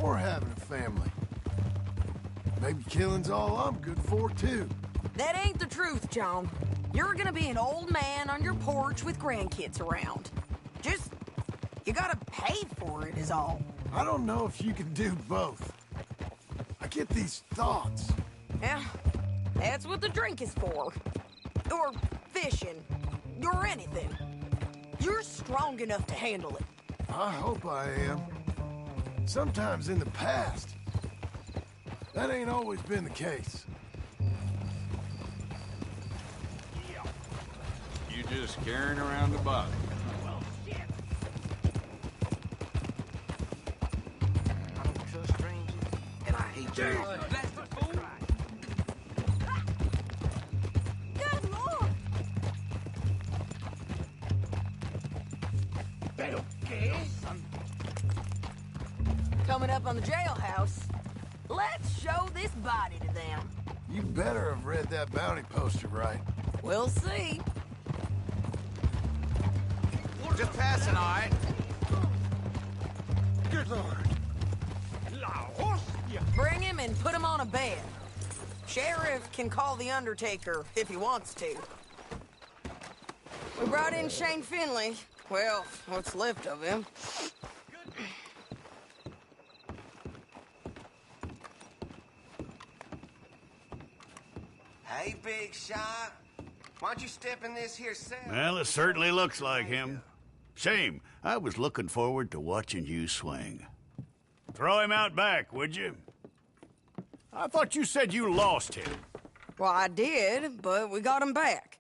or having a family. Maybe killing's all I'm good for, too. That ain't the truth, John. You're gonna be an old man on your porch with grandkids around. Just, you gotta pay for it is all. I don't know if you can do both. I get these thoughts. Yeah, that's what the drink is for. Or fishing. Or anything. You're strong enough to handle it. I hope I am. Sometimes in the past, that ain't always been the case. You just carrying around the body. I don't trust strangers, and I hate you. Good Lord! Coming up on the jailhouse. Let's show this body to them. You better have read that bounty poster right. We'll see. Just passing, all right? Good Lord. Bring him and put him on a bed. Sheriff can call the Undertaker if he wants to. We brought in Shane Finley. Well, what's left of him. Hey, big shot. Why don't you step in this here cell? Well, it certainly looks like him. Shame. I was looking forward to watching you swing. Throw him out back, would you? I thought you said you lost him. Well, I did, but we got him back.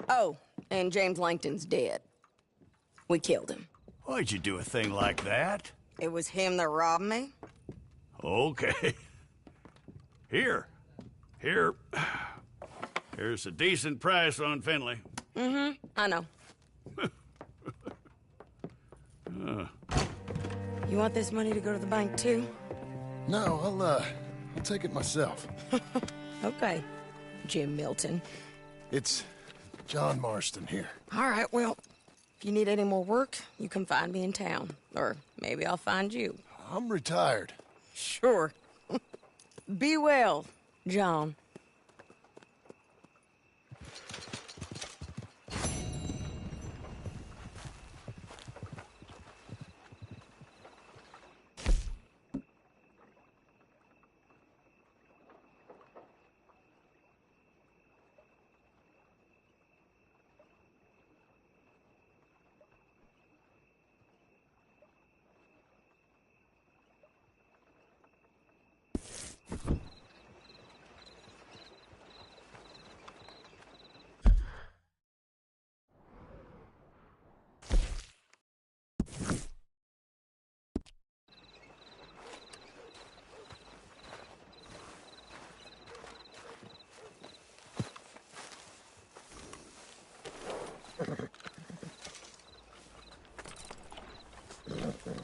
Oh, and James Langton's dead. We killed him. Why'd you do a thing like that? It was him that robbed me. Okay. Here, Here's a decent price on Finley. I know. You want this money to go to the bank, too? No, I'll take it myself. Okay, Jim Milton. It's John Marston here. All right, well, if you need any more work, you can find me in town. Or maybe I'll find you. I'm retired. Sure. Be well, John.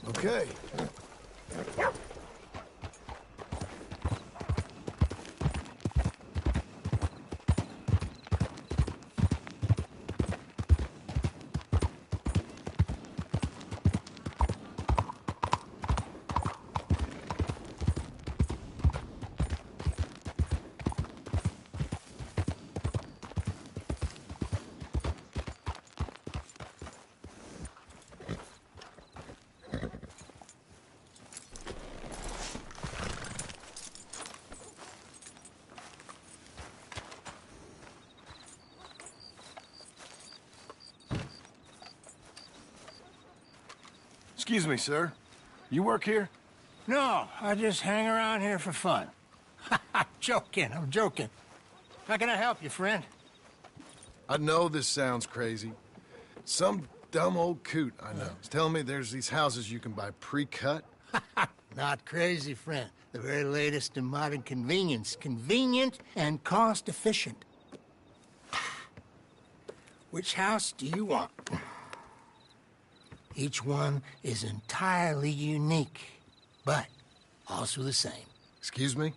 Okay. Excuse me, sir. You work here? No, I just hang around here for fun. I'm joking. How can I help you, friend? I know this sounds crazy. Some dumb old coot I know is telling me there's these houses you can buy pre-cut. Not crazy, friend. The very latest in modern convenience. Convenient and cost-efficient. Which house do you want? Each one is entirely unique, but also the same. Excuse me?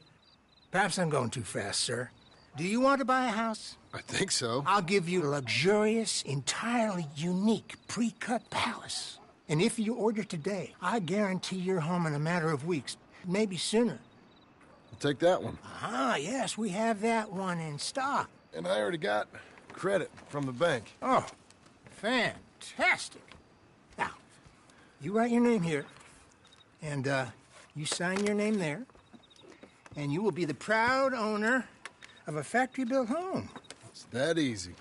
Perhaps I'm going too fast, sir. Do you want to buy a house? I think so. I'll give you a luxurious, entirely unique pre-cut palace. And if you order today, I guarantee you're home in a matter of weeks, maybe sooner. I'll take that one. Ah, yes, we have that one in stock. And I already got credit from the bank. Oh, fantastic. Now, you write your name here, and you sign your name there, and you will be the proud owner of a factory-built home. It's that easy.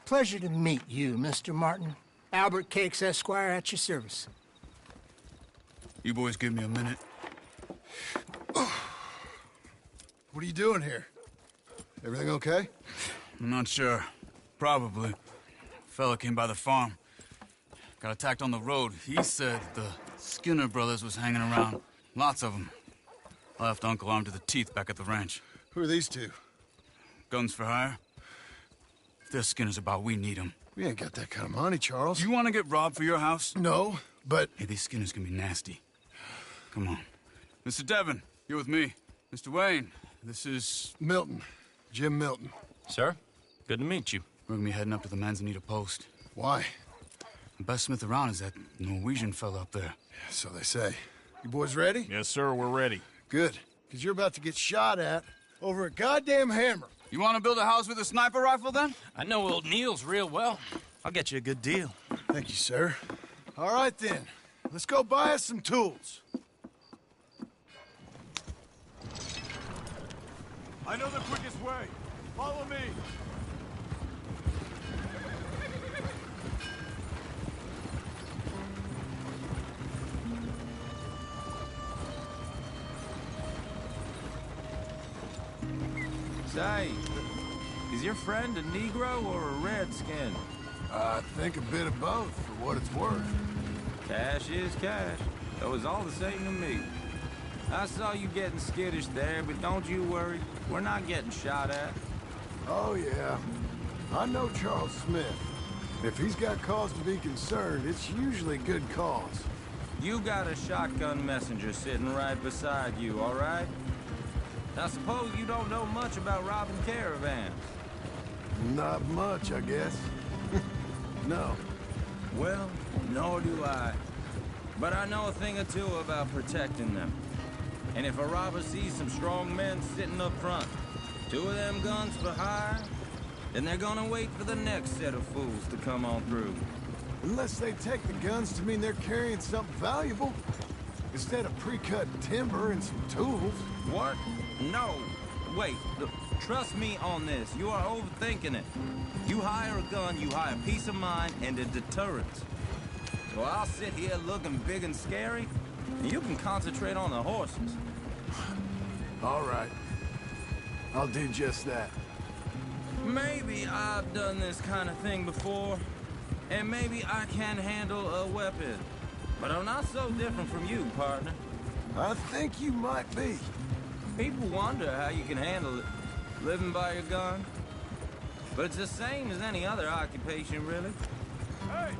Pleasure to meet you, Mr. Martin. Albert Cakes, Esquire, at your service. You boys give me a minute. What are you doing here? Everything okay? I'm not sure. Probably. Fella came by the farm. Got attacked on the road. He said the Skinner brothers was hanging around. Lots of them. I left Uncle armed to the teeth back at the ranch. Who are these two? Guns for hire? If they're Skinner's about, we need them. We ain't got that kind of money, Charles. You want to get robbed for your house? No, but... Hey, these Skinners can be nasty. Come on. Mr. Devon, you're with me. Mr. Wayne, this is... Milton. Jim Milton. Sir, good to meet you. We're gonna be heading up to the Manzanita Post. Why? The best smith around is that Norwegian fella up there. Yeah, so they say. You boys ready? Yes, sir, we're ready. Good, because you're about to get shot at over a goddamn hammer. You want to build a house with a sniper rifle, then? I know old Neil's real well. I'll get you a good deal. Thank you, sir. All right, then. Let's go buy us some tools. I know the quickest way. Follow me. Say, is your friend a Negro or a Redskin? I think a bit of both, for what it's worth. Cash is cash. That was all the same to me. I saw you getting skittish there, but don't you worry. We're not getting shot at. Oh, yeah. I know Charles Smith. If he's got cause to be concerned, it's usually good cause. You got a shotgun messenger sitting right beside you, all right? I suppose you don't know much about robbing caravans. Not much, I guess. No. Well, nor do I. But I know a thing or two about protecting them. And if a robber sees some strong men sitting up front, 2 of them guns for hire, then they're gonna wait for the next set of fools to come on through. Unless they take the guns to mean they're carrying something valuable. Instead of pre-cut timber and some tools. What? No. Wait, look, trust me on this. You are overthinking it. You hire a gun, you hire peace of mind and a deterrence. So I'll sit here looking big and scary, and you can concentrate on the horses. All right. I'll do just that. Maybe I've done this kind of thing before, and maybe I can handle a weapon. But I'm not so different from you, partner. I think you might be. People wonder how you can handle it, living by your gun. But it's the same as any other occupation, really. Hey!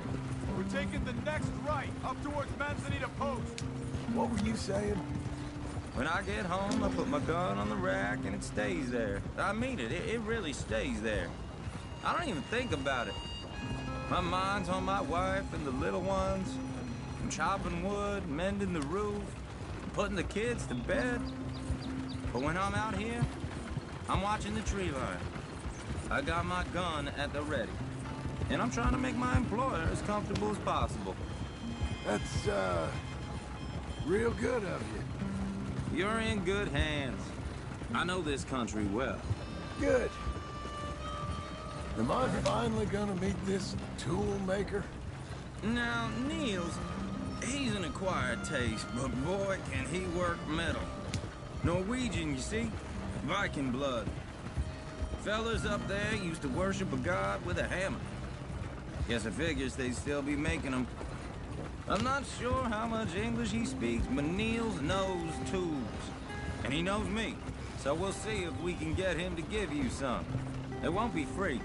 We're taking the next right, up towards Manzanita Post. What were you saying? When I get home, I put my gun on the rack and it stays there. I mean it, it really stays there. I don't even think about it. My mind's on my wife and the little ones. I'm chopping wood, mending the roof, putting the kids to bed. But when I'm out here, I'm watching the tree line. I got my gun at the ready. And I'm trying to make my employer as comfortable as possible. That's, real good of you. You're in good hands. I know this country well. Good. Am I finally gonna meet this tool maker? Now, Niels, he's an acquired taste, but boy, can he work metal. Norwegian, you see? Viking blood. Fellas up there used to worship a god with a hammer. Guess I figures they'd still be making them. I'm not sure how much English he speaks, but Niels knows tools. And he knows me. So we'll see if we can get him to give you some. They won't be free.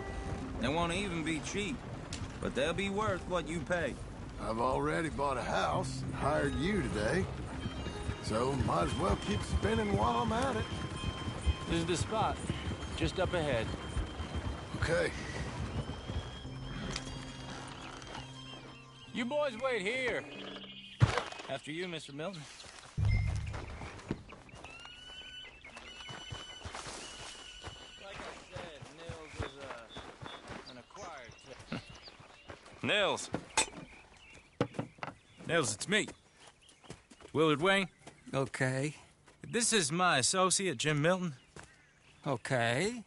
They won't even be cheap. But they'll be worth what you pay. I've already bought a house and hired you today. So might as well keep spinning while I'm at it. This is the spot. Just up ahead. Okay. You boys wait here. After you, Mr. Milton. Like I said, Nils is an acquired Nils. Nils, it's me. Willard Wayne. Okay. This is my associate, Jim Milton. Okay.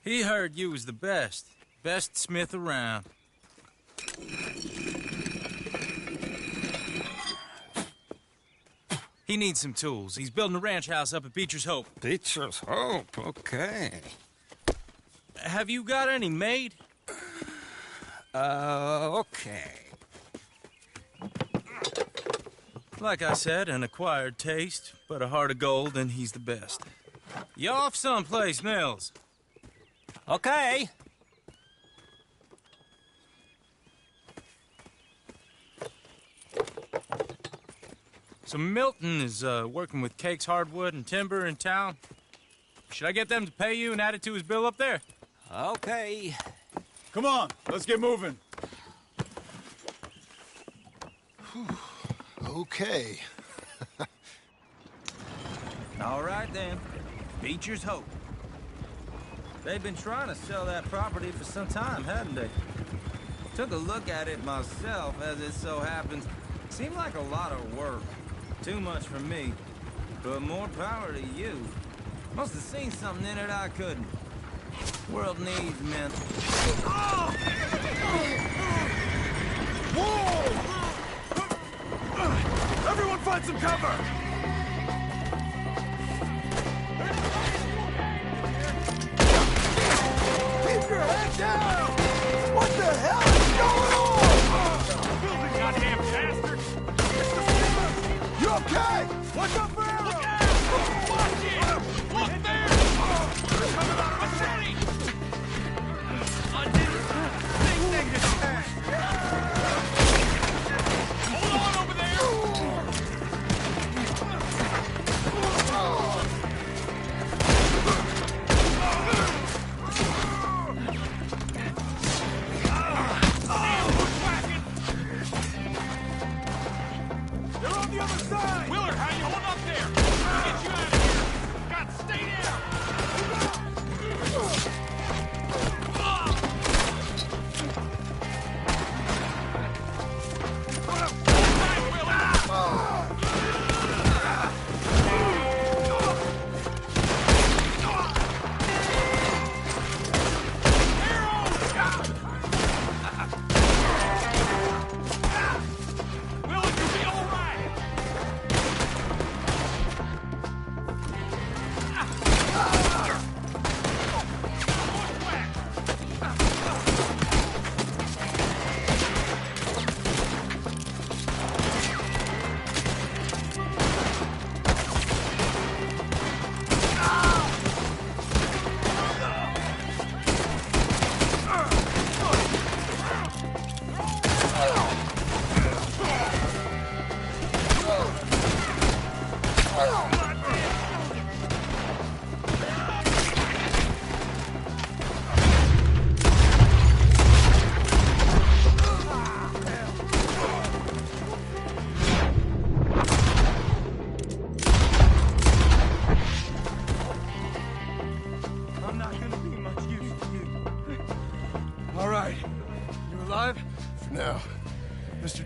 He heard you was the best. Best smith around. He needs some tools. He's building a ranch house up at Beecher's Hope. Beecher's Hope, okay. Have you got any made? Okay. Like I said, an acquired taste, but a heart of gold, and he's the best. You off someplace, Nils? Okay. So Milton is working with Cake's Hardwood and Timber in town. Should I get them to pay you and add it to his bill up there? Okay. Come on, let's get moving. Okay. All right, then. Beecher's Hope. They've been trying to sell that property for some time, hadn't they? Took a look at it myself, as it so happens. Seemed like a lot of work. Too much for me. But more power to you. Must have seen something in it I couldn't. World needs men. Whoa! Everyone find some cover! Keep your head down! What the hell is going on? Building, goddamn bastard! You okay? Watch out for arrows!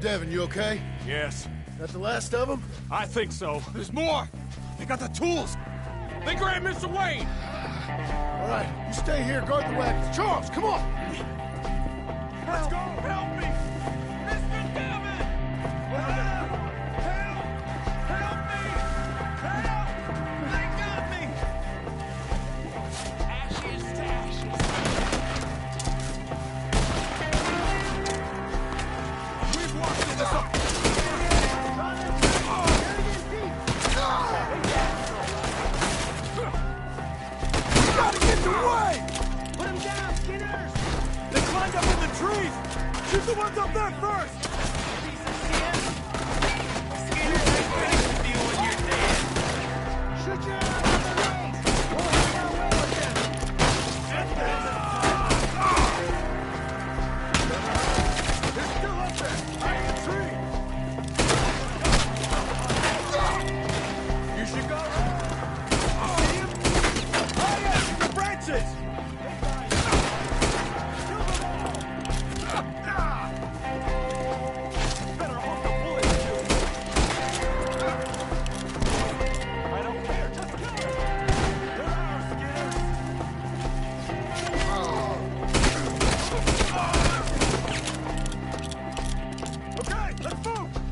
Devin, you okay? Yes. That the last of them? I think so. There's more! They got the tools! They grabbed Mr. Wayne! All right, you stay here, guard the wagons. Charles, come on! Let's go! Help me! Mr. Devin! Help! Help! Help me! Help! They got me! Ashes to ashes. We've walked into some... You gotta get in the way! Put him down, Skinners! They climbed up in the trees! Shoot the ones up there first! Piece of shit! Skinners, I finished with you when you're dead! Shoot your ass out the way! We'll have our way with them! They're still up there! High in the tree! You should go! You see him? Oh yeah! The branches!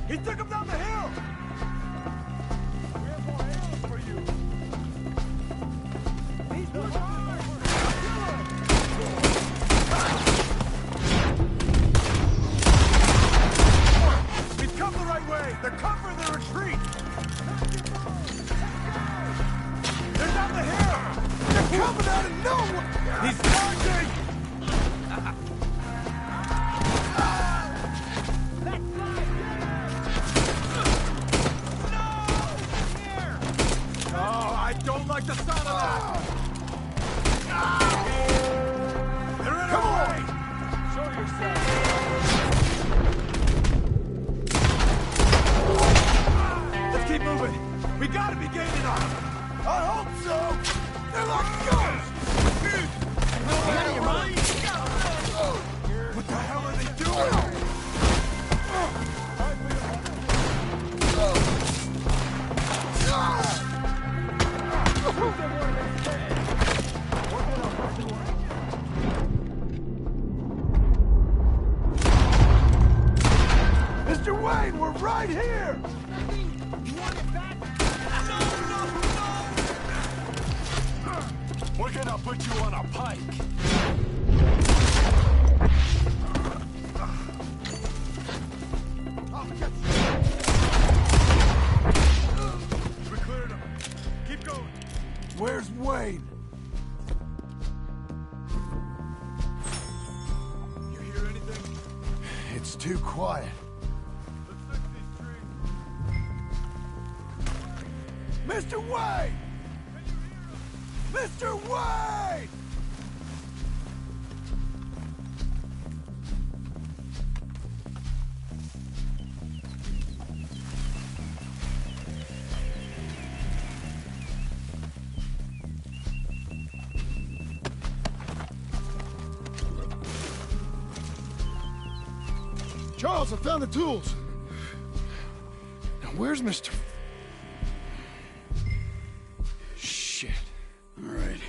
He took him down the hill! We have more arrows for you! He's pushing hard! We've come the right way! They're covering their retreat! They're down the hill! They're coming out of nowhere! He's charging! I don't like the sound of that! They're in our way! Show yourself! Let's keep moving! We gotta be gaining on them! I hope so! They're like ghosts! You out of your mind? What the hell are they doing? Mr. Wayne, we're right here! You want it back? No! We're gonna put you on a pike. We cleared him. Keep too quiet. Mr. Wade! Mr. Wade! Charles, I found the tools. Now, where's Mr. Shit. All right.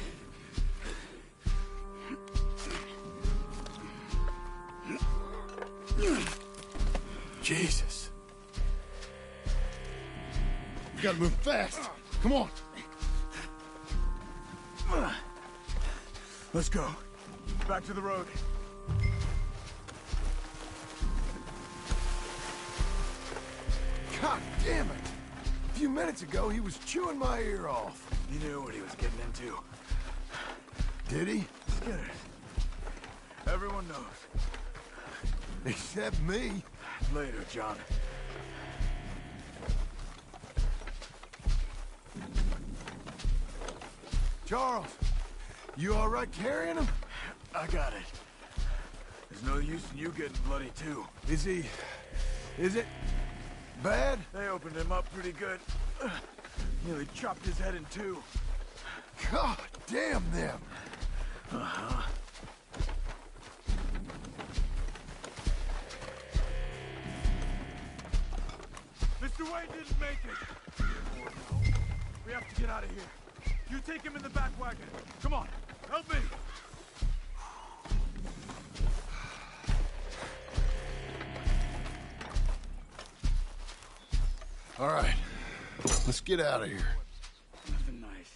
Jesus. We gotta move fast. Come on. Let's go. Back to the road. God damn it! A few minutes ago, he was chewing my ear off. He knew what he was getting into. Did he? Skinner. Everyone knows. Except me. Later, John. Charles, you all right carrying him? I got it. There's no use in you getting bloody, too. Is it bad? They opened him up pretty good. Nearly chopped his head in two. God damn them! Uh-huh. Mr. Wayne didn't make it. We have to get out of here. You take him in the back wagon. Come on, help me. All right, let's get out of here. Nothing nice.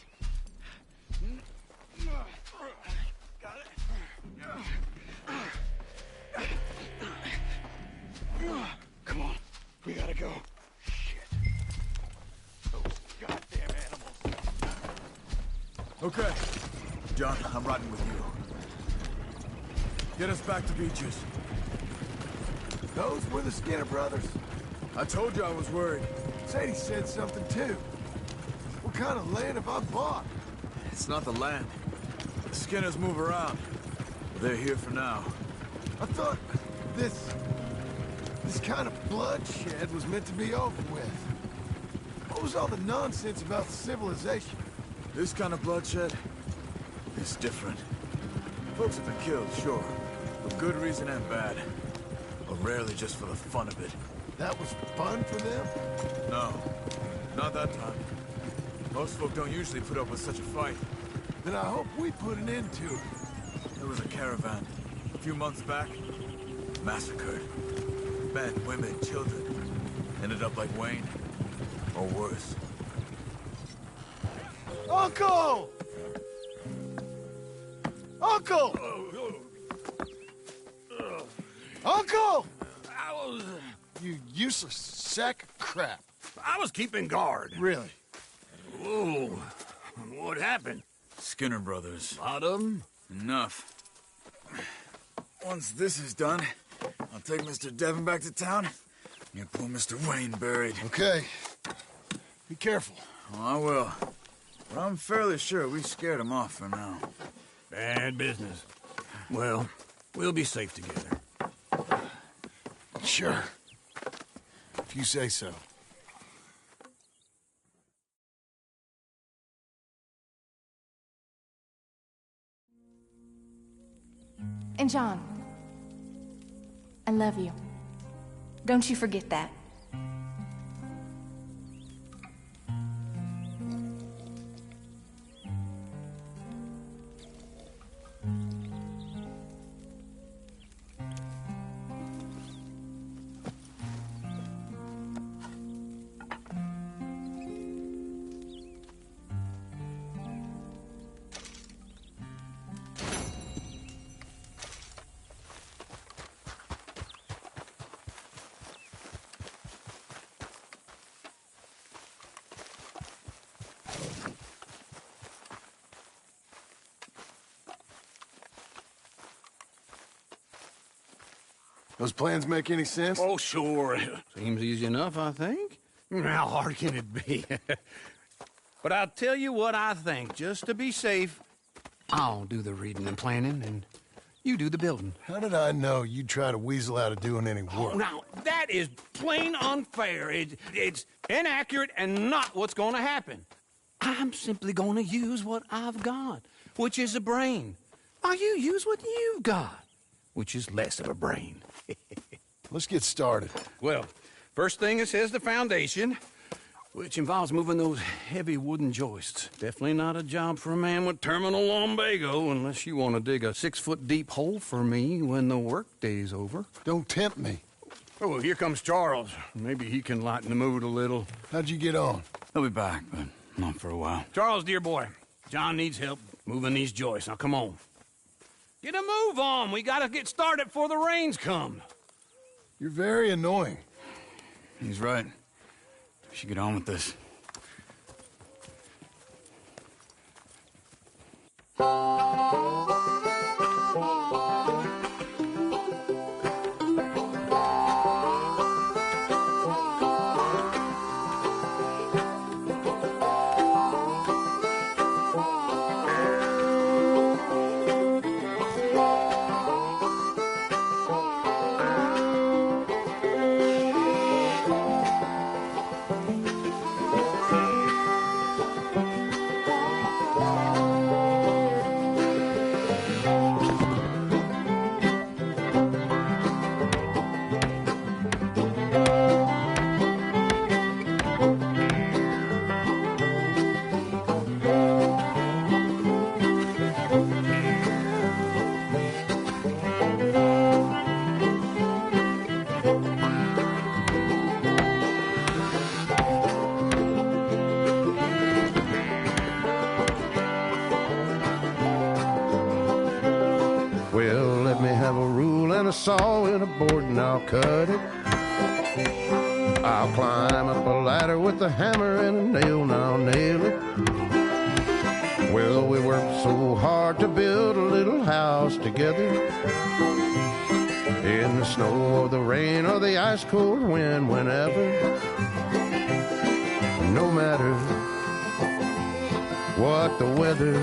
Got it. Come on, we gotta go. Shit. Those goddamn animals. Okay. John, I'm riding with you. Get us back to Beaches. Those were the Skinner brothers. I told you I was worried. Sadie said something too. What kind of land have I bought? It's not the land. The Skinners move around. They're here for now. I thought this kind of bloodshed was meant to be over with. What was all the nonsense about civilization? This kind of bloodshed is different. Folks have been killed, sure. For good reason and bad. But rarely just for the fun of it. That was fun for them? No, not that time. Most folk don't usually put up with such a fight. Then I hope we put an end to it. There was a caravan a few months back. Massacred. Men, women, children. Ended up like Wayne. Or worse. Uncle! Uncle! Uncle! You useless sack of crap. I was keeping guard. Really? Whoa. What happened? Skinner brothers. A lot of them? Enough. Once this is done, I'll take Mr. Devon back to town. Get poor Mr. Wayne buried. Okay. Be careful. Oh, I will. But I'm fairly sure we scared him off for now. Bad business. Well, we'll be safe together. Sure. If you say so. And John, I love you. Don't you forget that. Those plans make any sense? Oh, sure. Seems easy enough, I think. How hard can it be? But I'll tell you what I think. Just to be safe, I'll do the reading and planning, and you do the building. How did I know you'd try to weasel out of doing any Oh, work? now, that is plain unfair. It's inaccurate and not what's going to happen. I'm simply going to use what I've got, which is a brain. While you use what you've got, which is less of a brain. Let's get started. Well, first thing it says the foundation, which involves moving those heavy wooden joists. Definitely not a job for a man with terminal lumbago, unless you want to dig a 6-foot deep hole for me when the workday's over. Don't tempt me. Oh, here comes Charles. Maybe he can lighten the mood a little. How'd you get on? He'll be back, but not for a while. Charles, dear boy, John needs help moving these joists. Now, come on. Get a move on. We gotta get started before the rains come. You're very annoying. He's right. We should get on with this. Well, let me have a rule and a saw and a board and I'll cut it. I'll climb up a ladder with a hammer and a nail and I'll nail it. Well, we worked so hard to build a little house together. In the snow or the rain or the ice cold wind, whenever. No matter what the weather,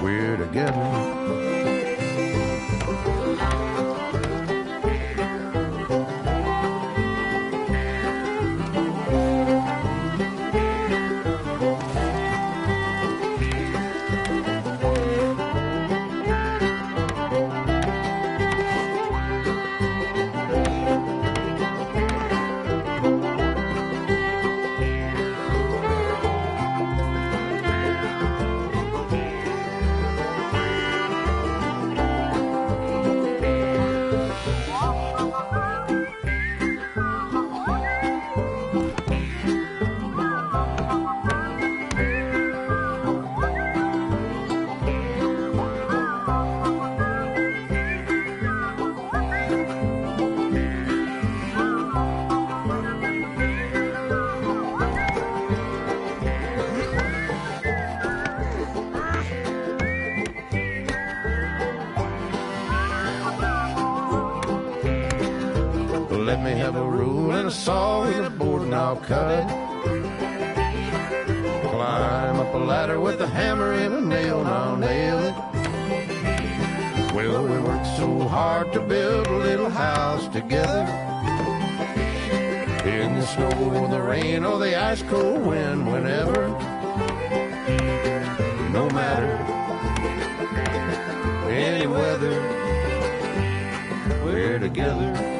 we're together. Let me have a rule and a saw and a board and I'll cut. Climb up a ladder with a hammer and a nail and I'll nail it. Well, we worked so hard to build a little house together. In the snow or the rain or the ice cold wind, whenever. No matter any weather, we're together.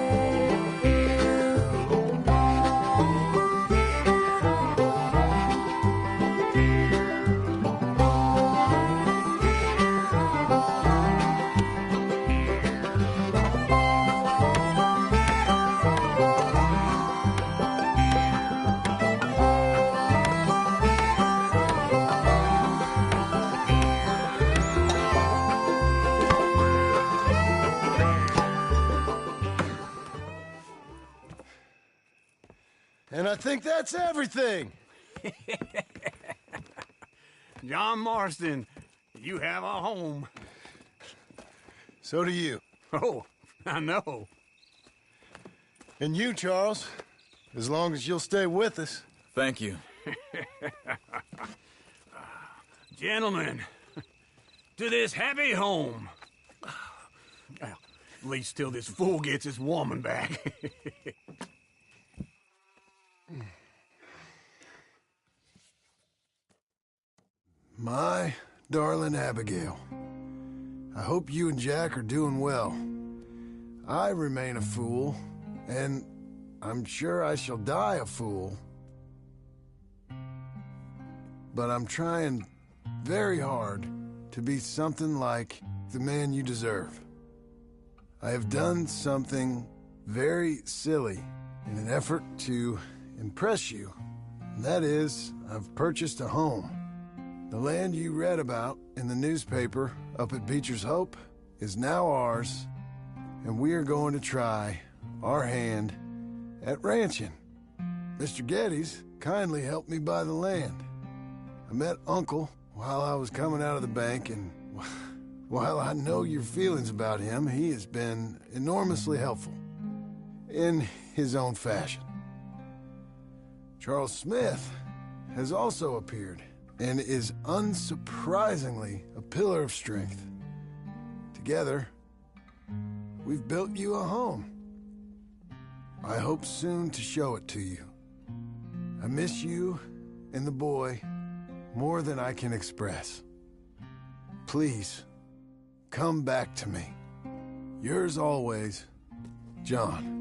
And I think that's everything. John Marston, you have a home. So do you. Oh, I know. And you, Charles, as long as you'll stay with us. Thank you. Gentlemen, to this happy home. Well, at least till this fool gets his woman back. My darling Abigail, I hope you and Jack are doing well. I remain a fool, and I'm sure I shall die a fool. But I'm trying very hard to be something like the man you deserve. I have done something very silly in an effort to impress you. And that is, I've purchased a home. The land you read about in the newspaper up at Beecher's Hope is now ours, and we are going to try our hand at ranching. Mr. Geddes kindly helped me buy the land. I met Uncle while I was coming out of the bank, and while I know your feelings about him, he has been enormously helpful in his own fashion. Charles Smith has also appeared and is unsurprisingly a pillar of strength. Together, we've built you a home. I hope soon to show it to you. I miss you and the boy more than I can express. Please, come back to me. Yours always, John.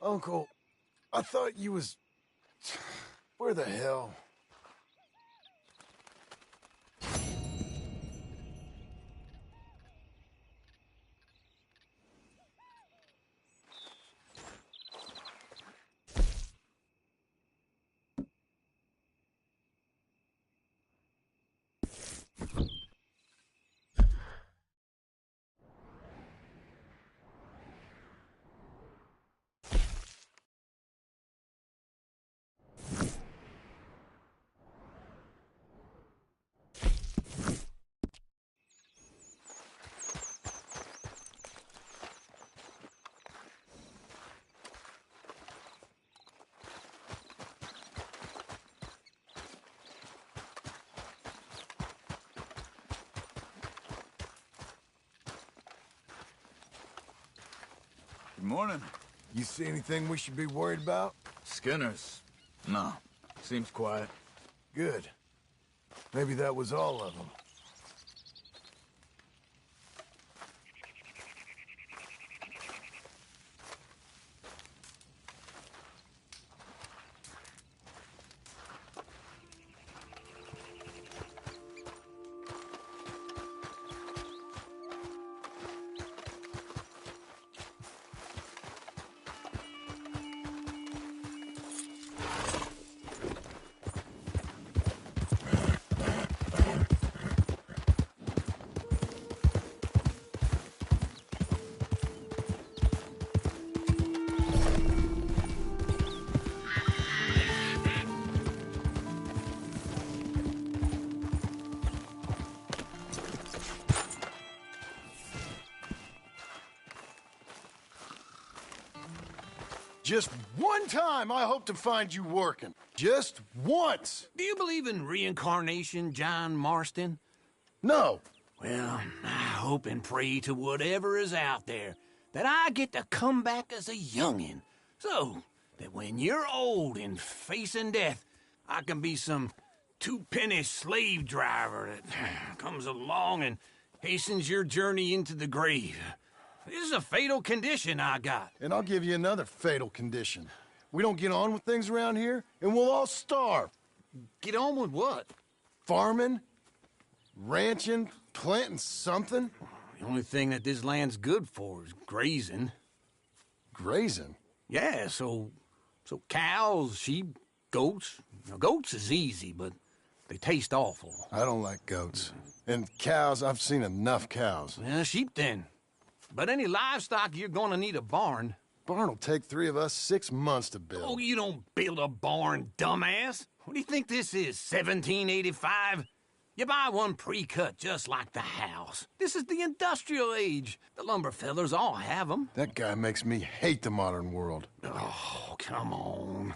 Uncle, I thought you was... Where the hell? Good morning. You see anything we should be worried about? Skinners? No. Seems quiet. Good. Maybe that was all of them. Just one time I hope to find you working. Just once. Do you believe in reincarnation, John Marston? No. Well, I hope and pray to whatever is out there that I get to come back as a youngin', so that when you're old and facing death, I can be some two-penny slave driver that comes along and hastens your journey into the grave. This is a fatal condition I got. And I'll give you another fatal condition. We don't get on with things around here, and we'll all starve. Get on with what? Farming ranching, planting something? The only thing that this land's good for is grazing. Grazing? Yeah, so cows, sheep, goats. Now, goats is easy, but they taste awful. I don't like goats. And cows, I've seen enough cows. Yeah, sheep then. But any livestock, you're gonna need a barn. Barn will take 3 of us 6 months to build. Oh, you don't build a barn, dumbass. What do you think this is, 1785? You buy one pre-cut just like the house. This is the industrial age. The lumber fellers all have them. That guy makes me hate the modern world. Oh, come on.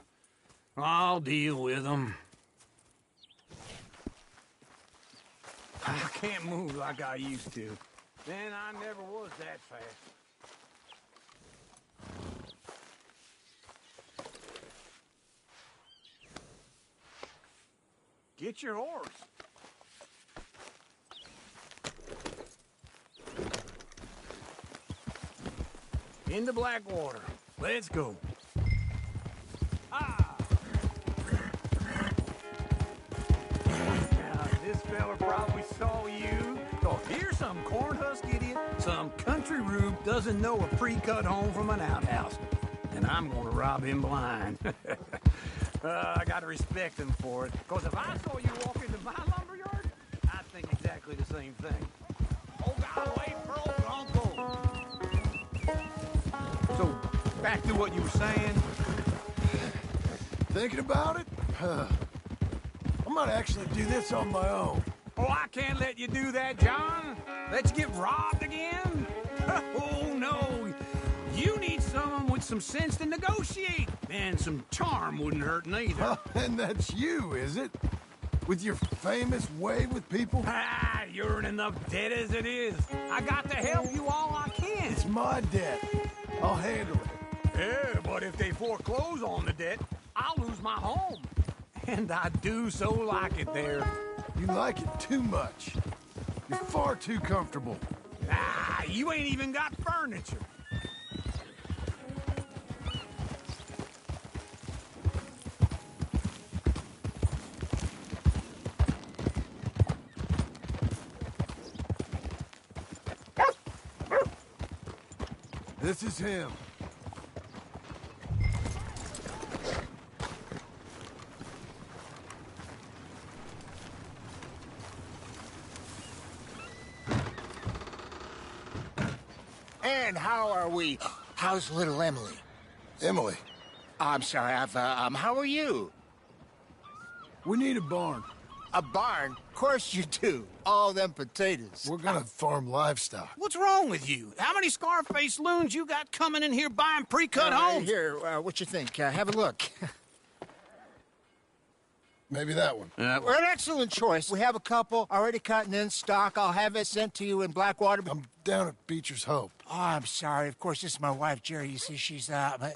I'll deal with them. I can't move like I used to. Then I never was that fast. Get your horse. Into Blackwater. Let's go. Ah! Now, this fella probably saw you. Thought, here's some cornhusk idiot, some country rube doesn't know a pre-cut home from an outhouse. And I'm gonna rob him blind. I gotta respect him for it. Because if I saw you walk into my lumberyard, I'd think exactly the same thing. Oh, God, wait for old Uncle. So, back to what you were saying. Thinking about it? I might actually do this on my own. Oh, I can't let you do that, John. Let you get robbed again? Oh, no. You need someone with some sense to negotiate. And some charm wouldn't hurt neither. And that's you, is it? With your famous way with people? Ah, you're in enough debt as it is. I got to help you all I can. It's my debt. I'll handle it. Yeah, but if they foreclose on the debt, I'll lose my home. And I do so like it there. You like it too much. You're far too comfortable. Ah, you ain't even got furniture. This is him. And how are we? How's little Emily? Emily? I'm sorry, how are you? We need a barn. A barn? Of course you do. All them potatoes. We're gonna farm livestock. What's wrong with you? How many Scarface loons you got coming in here buying pre-cut homes? Here, what you think? Have a look. Maybe that one. We're an excellent choice. We have a couple already cut and in stock. I'll have it sent to you in Blackwater. I'm down at Beecher's Hope. Oh, I'm sorry. Of course, this is my wife, Jerry. You see, she's but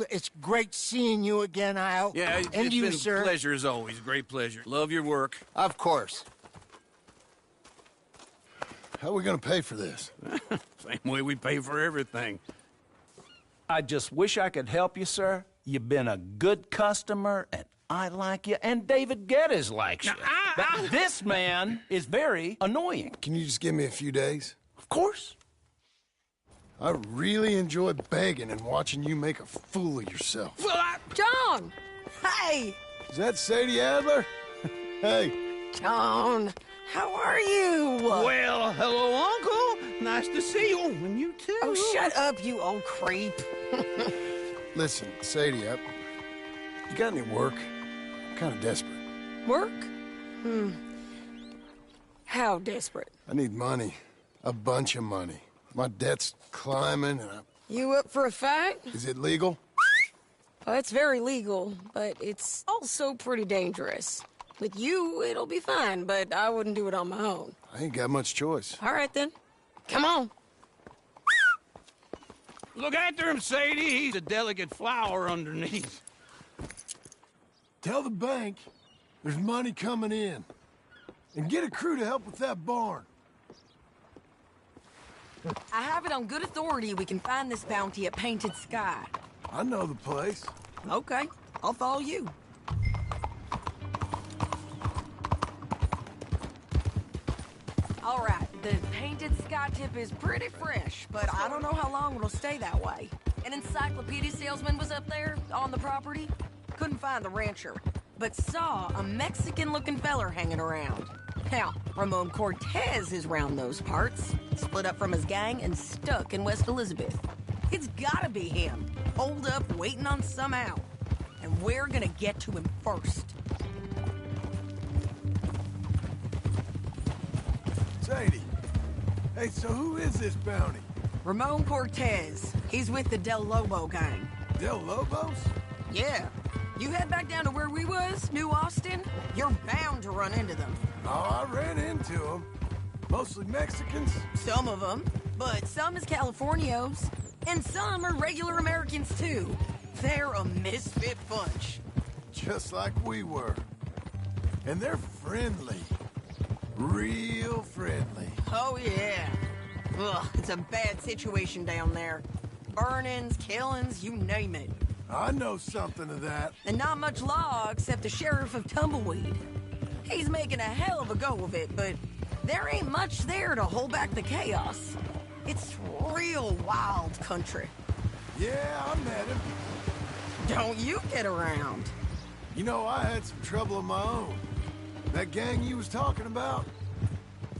it's great seeing you again, Al. Yeah, and it's you, been sir. a pleasure as always. Great pleasure. Love your work. Of course. How are we gonna pay for this? Same way we pay for everything. I just wish I could help you, sir. You've been a good customer, and I like you, and David Geddes likes you. But this man is very annoying. Can you just give me a few days? Of course. I really enjoy begging and watching you make a fool of yourself. Well, John! Hey! Is that Sadie Adler? Hey. John, how are you? Well, hello, Uncle. Nice to see you. And you too. Oh, shut up, you old creep. Listen, Sadie, you got any work? I'm kind of desperate. Work? How desperate? I need money. A bunch of money. My debt's climbing, and You up for a fight? Is it legal? Well, it's very legal, but it's also pretty dangerous. With you, it'll be fine, but I wouldn't do it on my own. I ain't got much choice. All right, then. Come on. Look after him, Sadie. He's a delicate flower underneath. Tell the bank there's money coming in. And get a crew to help with that barn. I have it on good authority we can find this bounty at Painted Sky. I know the place. Okay, I'll follow you. The painted sky tip is pretty fresh, but I don't know how long it'll stay that way. An encyclopedia salesman was up there on the property. Couldn't find the rancher, but saw a Mexican-looking feller hanging around. Now, Ramon Cortez is round those parts, split up from his gang and stuck in West Elizabeth. It's gotta be him, holed up waiting on some out. And we're gonna get to him first. Sadie. Hey, so who is this bounty? Ramon Cortez. He's with the Del Lobo gang. Del Lobos? Yeah. You head back down to where we was, New Austin, you're bound to run into them. Oh, I ran into them. Mostly Mexicans? Some of them, but some is Californios. And some are regular Americans, too. They're a misfit bunch. Just like we were. And they're friendly. Real friendly. Oh, yeah. Ugh, it's a bad situation down there. Burnings, killings, you name it. I know something of that. And not much law except the sheriff of Tumbleweed. He's making a hell of a go of it, but there ain't much there to hold back the chaos. It's real wild country. Yeah, I met him. Don't you get around. You know, I had some trouble of my own. That gang you was talking about,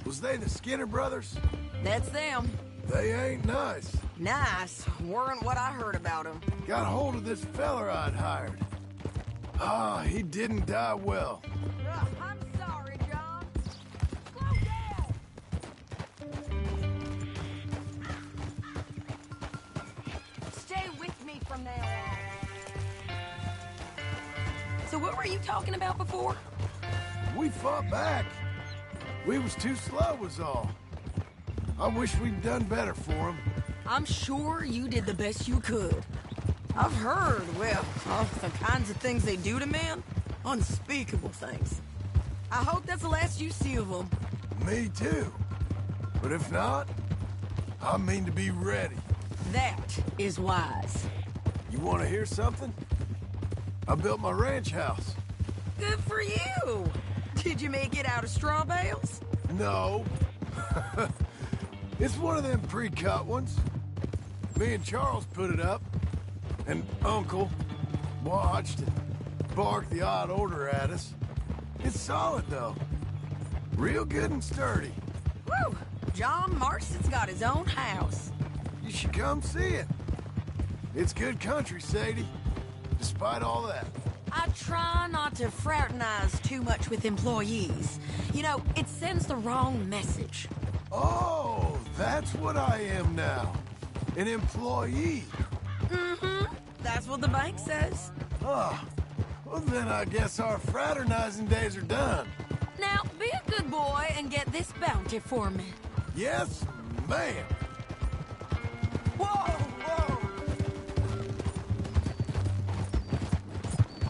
was they the Skinner brothers? That's them. They ain't nice. Nice weren't what I heard about them. Got hold of this feller I'd hired. He didn't die well. I'm sorry, John. Slow down. Stay with me from now on. So what were you talking about before? We fought back. We was too slow was all. I wish we'd done better for him. I'm sure you did the best you could. I've heard, well, the kinds of things they do to men. Unspeakable things. I hope that's the last you see of them. Me too. But if not, I mean to be ready. That is wise. You want to hear something? I built my ranch house. Good for you. Did you make it out of straw bales? No. It's one of them pre-cut ones. Me and Charles put it up, and Uncle watched and barked the odd order at us. It's solid, though. Real good and sturdy. Woo! John Marston's got his own house. You should come see it. It's good country, Sadie, despite all that. I try not to fraternize too much with employees. You know, it sends the wrong message. Oh, that's what I am now. An employee. Mm-hmm. That's what the bank says. Oh, well then I guess our fraternizing days are done. Now, be a good boy and get this bounty for me. Yes, ma'am. Whoa, whoa!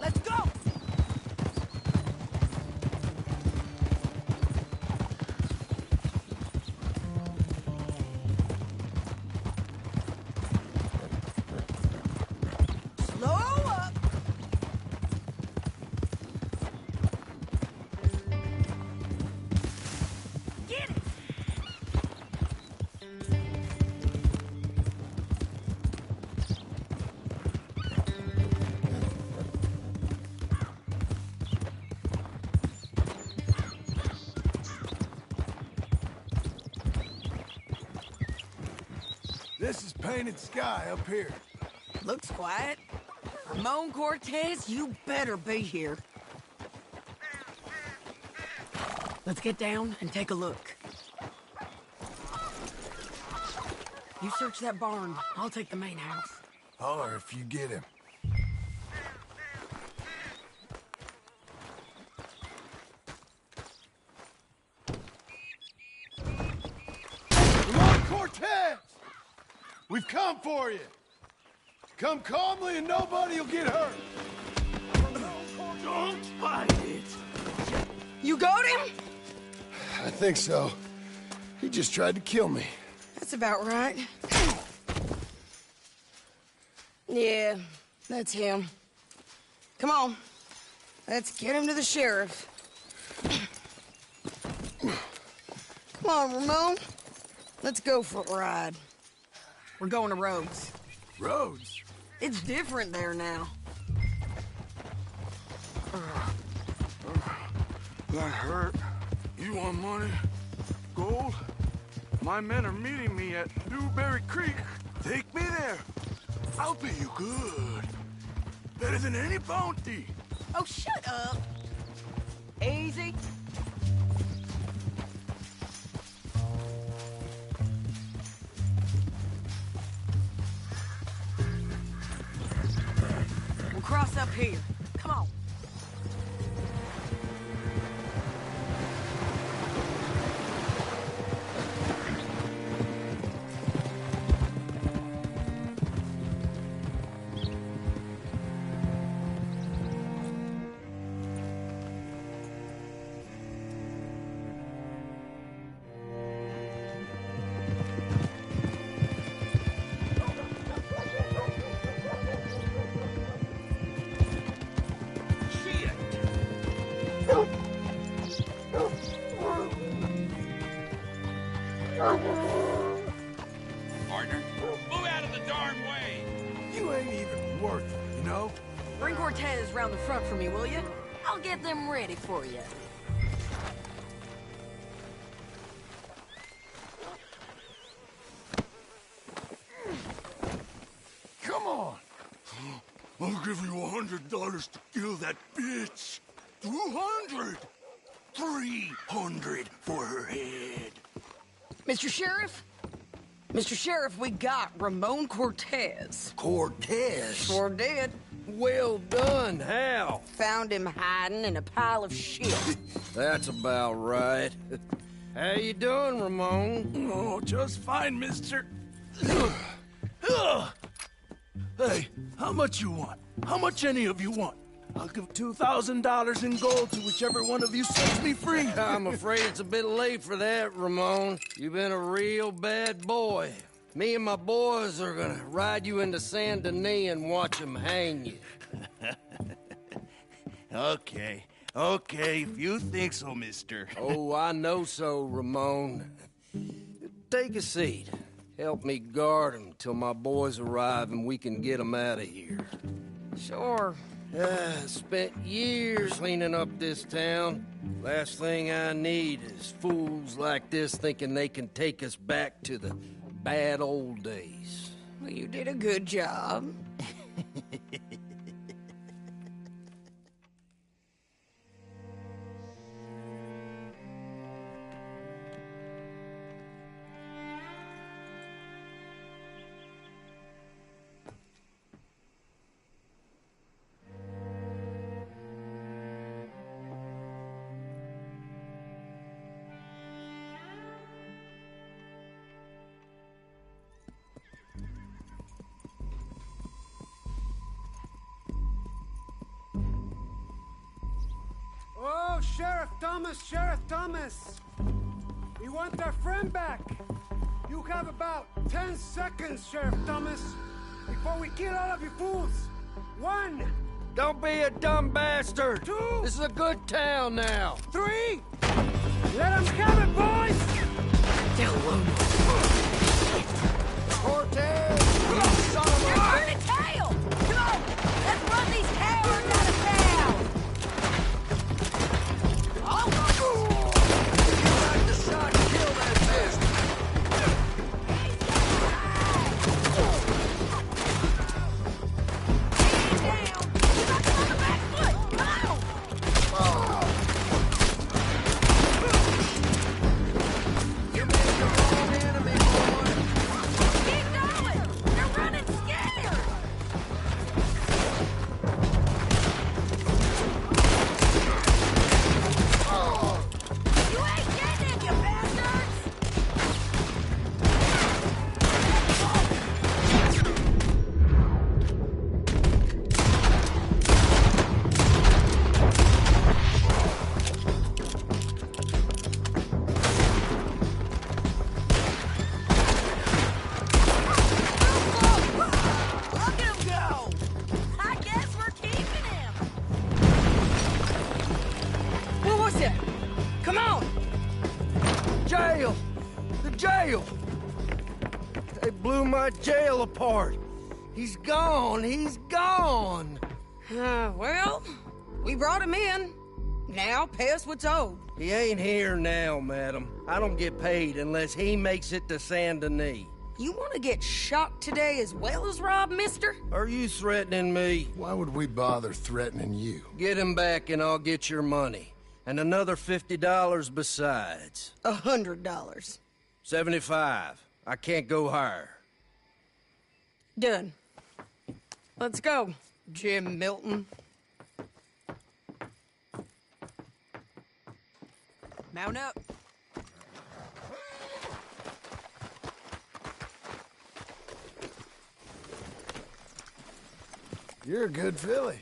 Let's go! This is painted sky up here. Looks quiet. Ramon Cortez, you better be here. Let's get down and take a look. You search that barn. I'll take the main house. Holler if you get him. Ramon Cortez! We've come for you. Come calmly and nobody will get hurt. Don't fight it. You got him? I think so. He just tried to kill me. That's about right. Yeah, that's him. Come on. Let's get him to the sheriff. Come on, Ramon. Let's go for a ride. We're going to Rhodes. Rhodes? It's different there now. That hurt. You want money? Gold? My men are meeting me at Newberry Creek. Take me there. I'll pay you good. Better than any bounty. Oh, shut up. Easy. We'll cross up here. Come on. Partner, move out of the darn way. You ain't even worth it, you know? Bring Cortez round the front for me, will you? I'll get them ready for you. Come on. I'll give you $100 to kill that bitch. 200. 300 for her head. Mr. Sheriff? Mr. Sheriff, we got Ramon Cortez. Cortez? Sure did. Well done. How? Found him hiding in a pile of shit. That's about right. How you doing, Ramon? Oh, just fine, mister. Hey, how much you want? How much any of you want? I'll give $2,000 in gold to whichever one of you sets me free. I'm afraid it's a bit late for that, Ramon. You've been a real bad boy. Me and my boys are gonna ride you into Saint Denis and watch them hang you. Okay, if you think so, mister. Oh, I know so, Ramon. Take a seat. Help me guard them till my boys arrive and we can get them out of here. Sure. Spent years cleaning up this town. Last thing I need is fools like this thinking they can take us back to the bad old days. Well, you did a good job. Oh, Sheriff Thomas! We want our friend back. You have about 10 seconds, Sheriff Thomas, before we kill all of you fools. 1. Don't be a dumb bastard. 2. This is a good town now. 3. Let them have it, boys! Cortez! You son of a... You're burning tail! Come on! Let's run these cowards out of town! jail. They blew my jail apart. He's gone. He's gone. Well, we brought him in. Now pay us what's owed. He ain't here now, madam. I don't get paid unless he makes it to Saint Denis. You want to get shot today as well as Rob, mister? Are you threatening me? Why would we bother threatening you? Get him back and I'll get your money. And another $50 besides. $100. 75. I can't go higher. Done. Let's go, Jim Milton. Mount up. You're a good filly.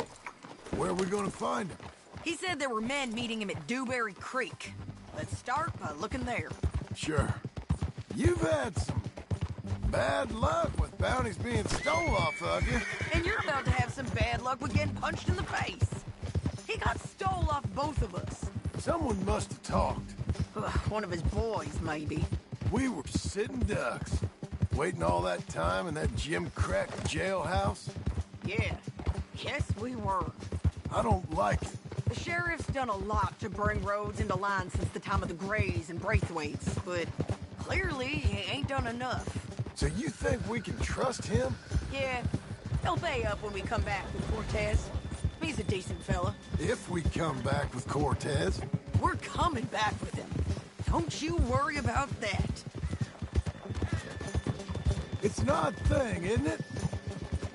Where are we gonna find him? He said there were men meeting him at Dewberry Creek. Let's start by looking there. Sure. You've had some bad luck with bounties being stole off of you. And you're about to have some bad luck with getting punched in the face. He got stole off both of us. Someone must have talked. One of his boys, maybe. We were sitting ducks, waiting all that time in that Jim Crack jailhouse. Yeah. Yes, we were. I don't like it. The sheriff's done a lot to bring roads into line since the time of the Grays and Braithwaites, but clearly he ain't done enough. So you think we can trust him? Yeah, he'll pay up when we come back with Cortez. He's a decent fella. If we come back with Cortez. We're coming back with him. Don't you worry about that. It's an odd thing, isn't it?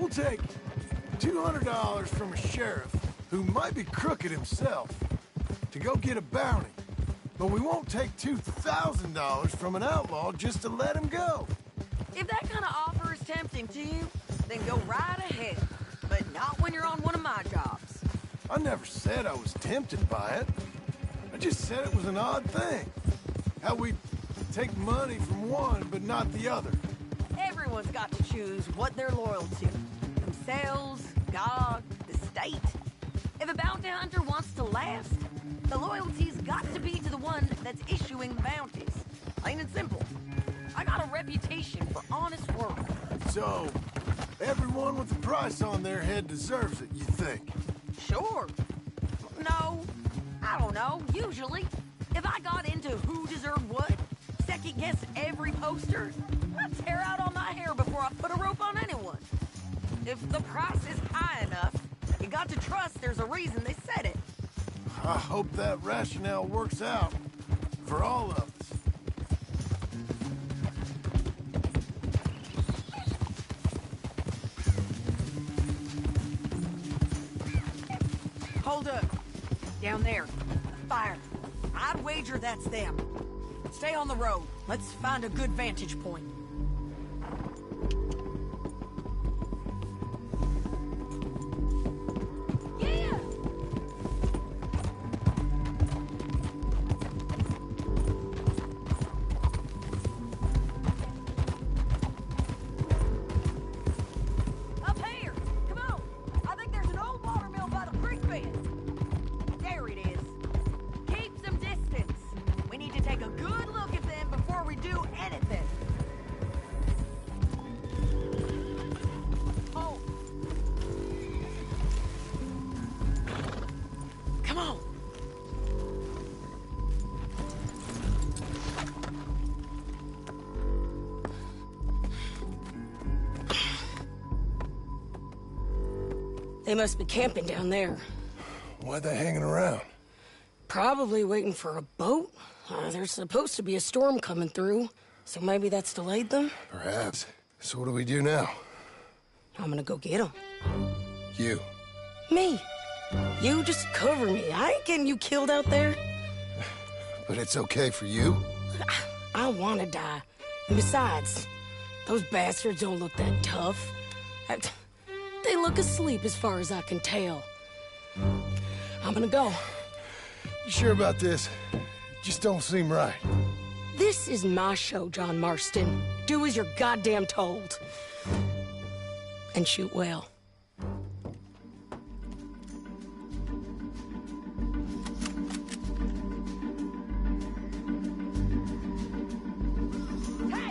We'll take $200 from a sheriff who might be crooked himself to go get a bounty. But we won't take $2,000 from an outlaw just to let him go. If that kind of offer is tempting to you, then go right ahead. But not when you're on one of my jobs. I never said I was tempted by it. I just said it was an odd thing. How we take money from one but not the other. Everyone's got to choose what they're loyal to. Themselves, God, the state. If a bounty hunter wants to last, the loyalty's got to be to the one that's issuing the bounties. Plain and simple. I got a reputation for honest work. So, everyone with a price on their head deserves it, you think? Sure. No, I don't know, usually. If I got into who deserved what, second-guess every poster, I'd tear out all my hair before I put a rope on anyone. If the price is high enough, you got to trust there's a reason they said it. I hope that rationale works out for all of us. Hold up. Down there. Fire. I'd wager that's them. Stay on the road. Let's find a good vantage point. Yeah! Up here! Come on! I think there's an old watermill by the creek bed. There it is. Keep some distance. We need to take a good look at them before we do anything. Oh. Come on. They must be camping down there. Why they hanging around? Probably waiting for a boat. There's supposed to be a storm coming through, so maybe that's delayed them? Perhaps. So what do we do now? I'm gonna go get them. You. Me. You just cover me. I ain't getting you killed out there. But it's okay for you? I wanna die. And besides, those bastards don't look that tough. They look asleep as far as I can tell. I'm gonna go. You sure about this? Just don't seem right. This is my show, John Marston. Do as you're goddamn told. And shoot well. Hey!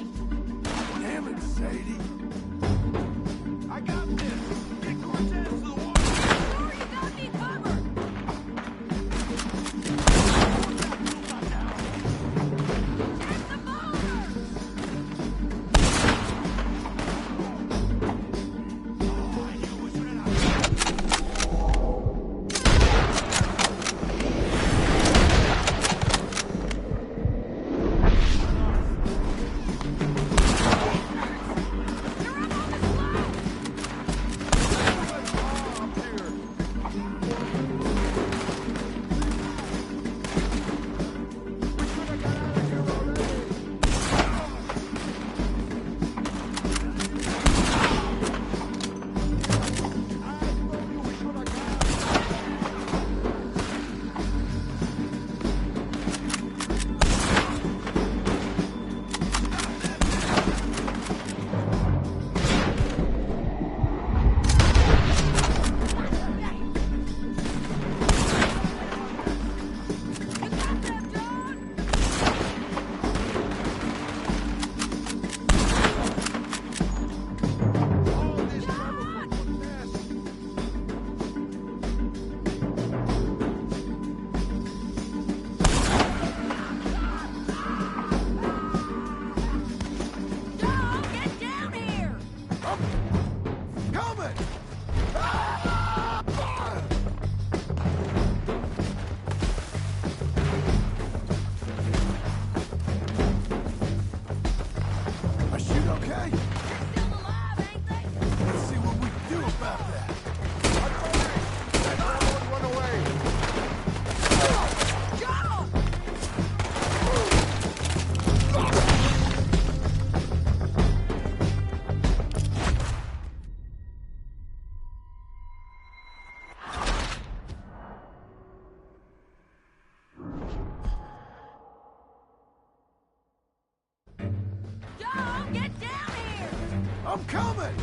I'm coming!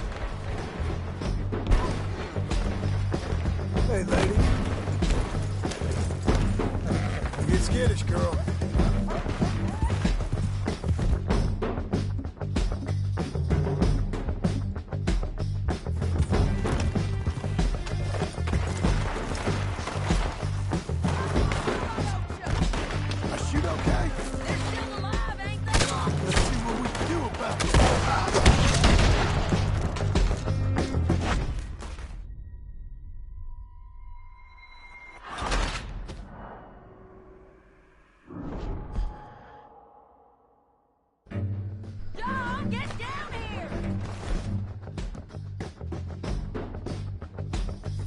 Hey, lady. Get skittish, girl.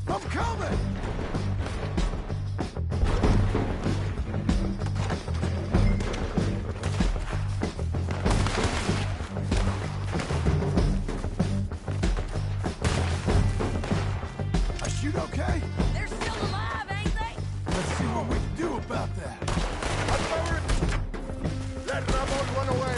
I'm coming! I shoot okay? They're still alive, ain't they? Let's see what we can do about that. I'm covered! Let Ramon run away!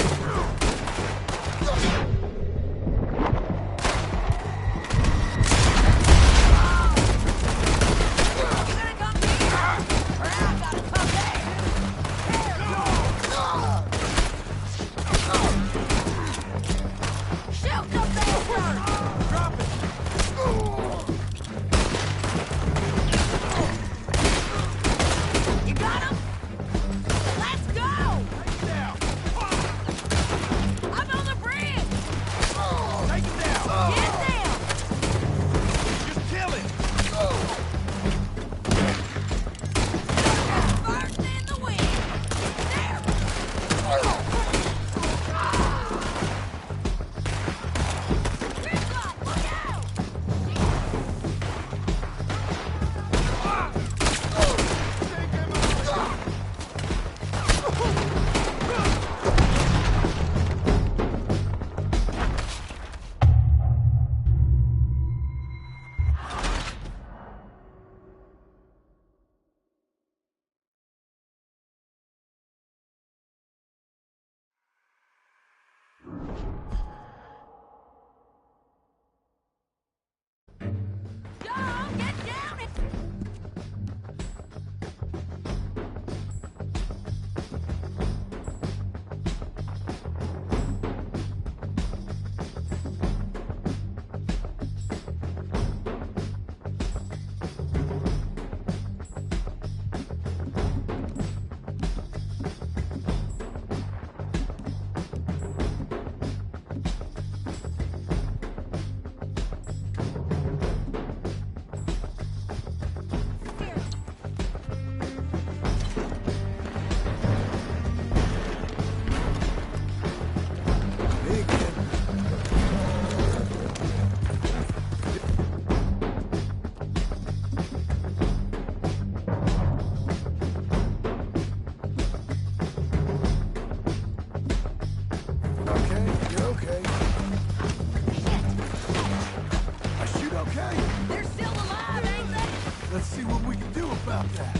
Let's see what we can do about that.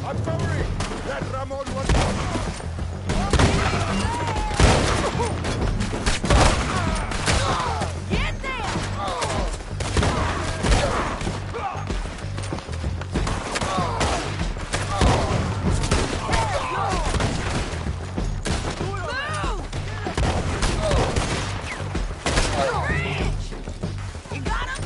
I'm covering! Let Ramon run Get them! You got him?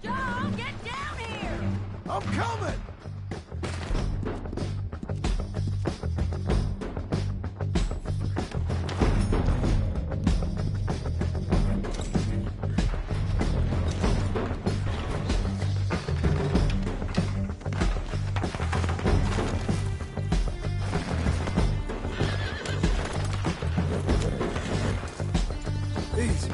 John, get down here! I'm coming! Easy.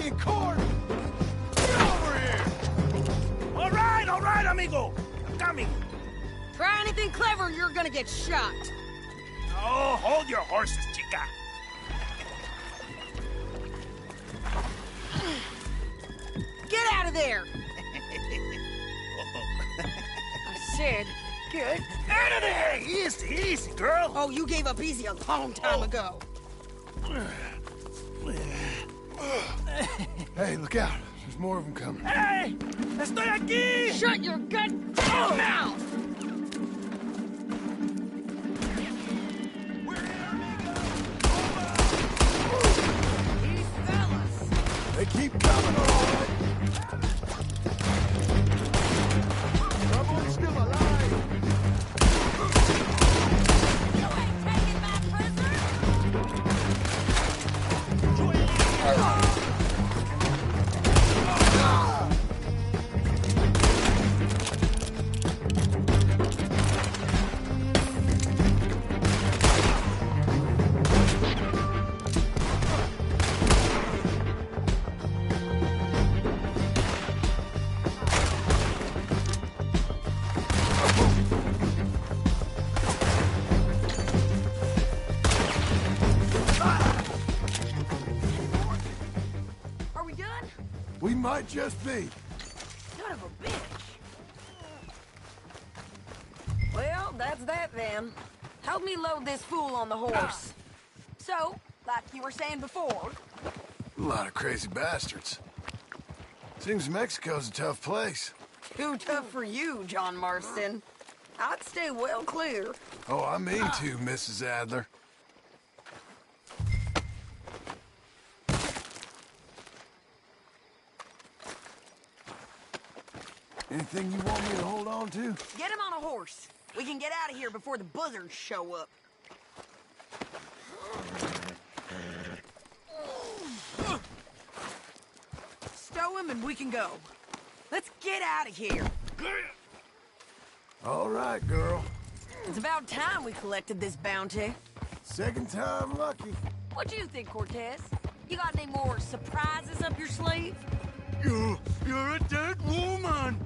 me in court! Get over here! All right, amigo. I'm coming. Try anything clever, you're gonna get shot. Oh, hold your horses, chica. Get out of there! I said, get Out of there! Easy, girl. Oh, you gave up easy a long time ago. Hey, look out. There's more of them coming. Hey! Estoy aquí! Shut your goddamn mouth! These fellas! They keep coming, all right. Someone's still alive. You ain't taking my prisoner! Are we done? We might just be. Son of a bitch! Well, that's that then. Help me load this fool on the horse. So, like you were saying before, A lot of crazy bastards. Seems Mexico's a tough place. too tough for you, John Marston. I'd stay well clear. Oh, I mean to, Mrs. Adler. Anything you want me to hold on to? Get him on a horse. We can get out of here before the buzzards show up. Stow him and we can go. Let's get out of here. All right, girl. It's about time we collected this bounty. Second time lucky. What do you think, Cortez? You got any more surprises up your sleeve? You're a dead woman.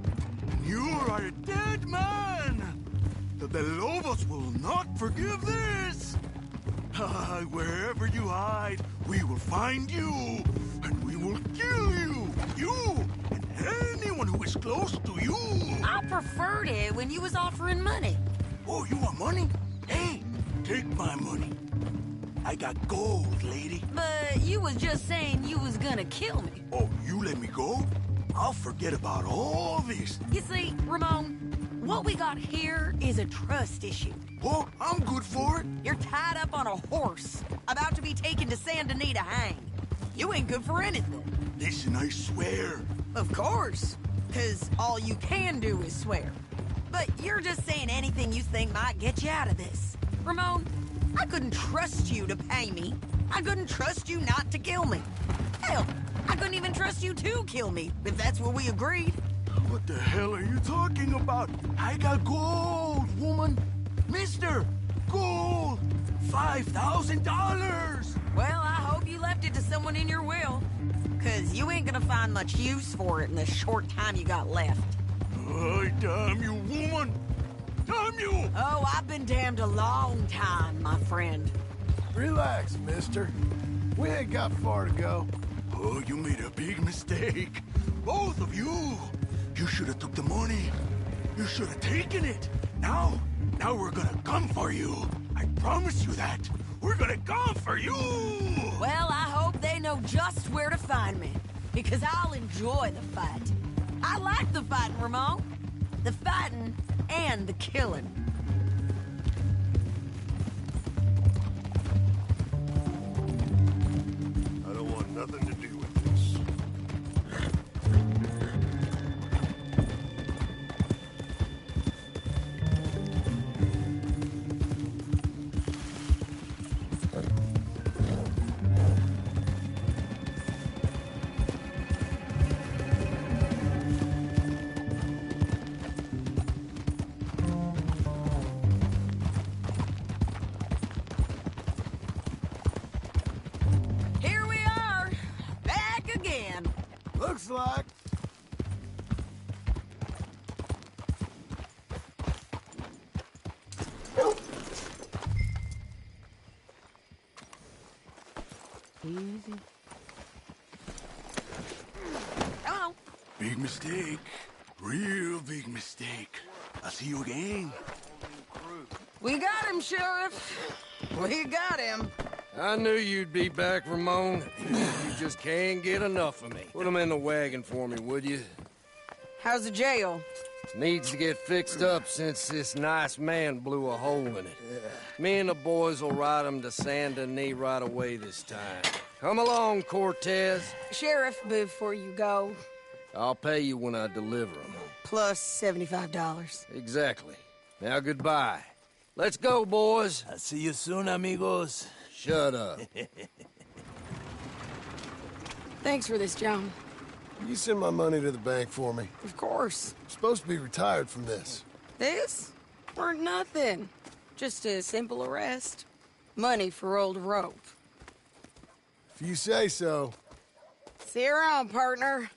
You are a dead man. The Lobos will not forgive this. Wherever you hide, we will find you, and we will kill you. You and anyone who is close to you. I preferred it when you was offering money. Oh, you want money? Hey, take my money. I got gold, lady. But you was just saying you was gonna kill me. Oh, you let me go? I'll forget about all this. You see, Ramon, what we got here is a trust issue. Oh, I'm good for it. You're tied up on a horse, about to be taken to San Denis to hang. You ain't good for anything. Listen, I swear. Of course, because all you can do is swear. But you're just saying anything you think might get you out of this. Ramon, I couldn't trust you to pay me. I couldn't trust you not to kill me. Hell, I couldn't even trust you to kill me, if that's what we agreed. What the hell are you talking about? I got gold, woman. Mister, gold. $5,000. Well, I hope you left it to someone in your will. Because you ain't gonna find much use for it in the short time you got left. Oh, damn you, woman. Damn you. Oh, I've been damned a long time, my friend. Relax, mister. We ain't got far to go. Oh, you made a big mistake. Both of you. You should have took the money. You should have taken it. Now we're gonna come for you. I promise you that. We're gonna come for you. Well, I hope they know just where to find me. Because I'll enjoy the fight. I like the fighting, Ramon. The fighting and the killing. I don't want nothing to do with this. Here we are. looks like. Easy. Hello. Big mistake. Real big mistake. I'll see you again. We got him, Sheriff. We got him. I knew you'd be back, Ramon. You just can't get enough of me. Put him in the wagon for me, would you? How's the jail? Needs to get fixed up since this nice man blew a hole in it. Me and the boys will ride him to Saint Denis right away this time. Come along, Cortez. Sheriff, before you go, I'll pay you when I deliver him. plus $75. Exactly. Now, goodbye. Let's go, boys. I'll see you soon, amigos. Shut up. Thanks for this, John. You send my money to the bank for me. Of course. I'm supposed to be retired from this. This? Weren't nothing. Just a simple arrest. Money for old rope. If you say so. See you around, partner.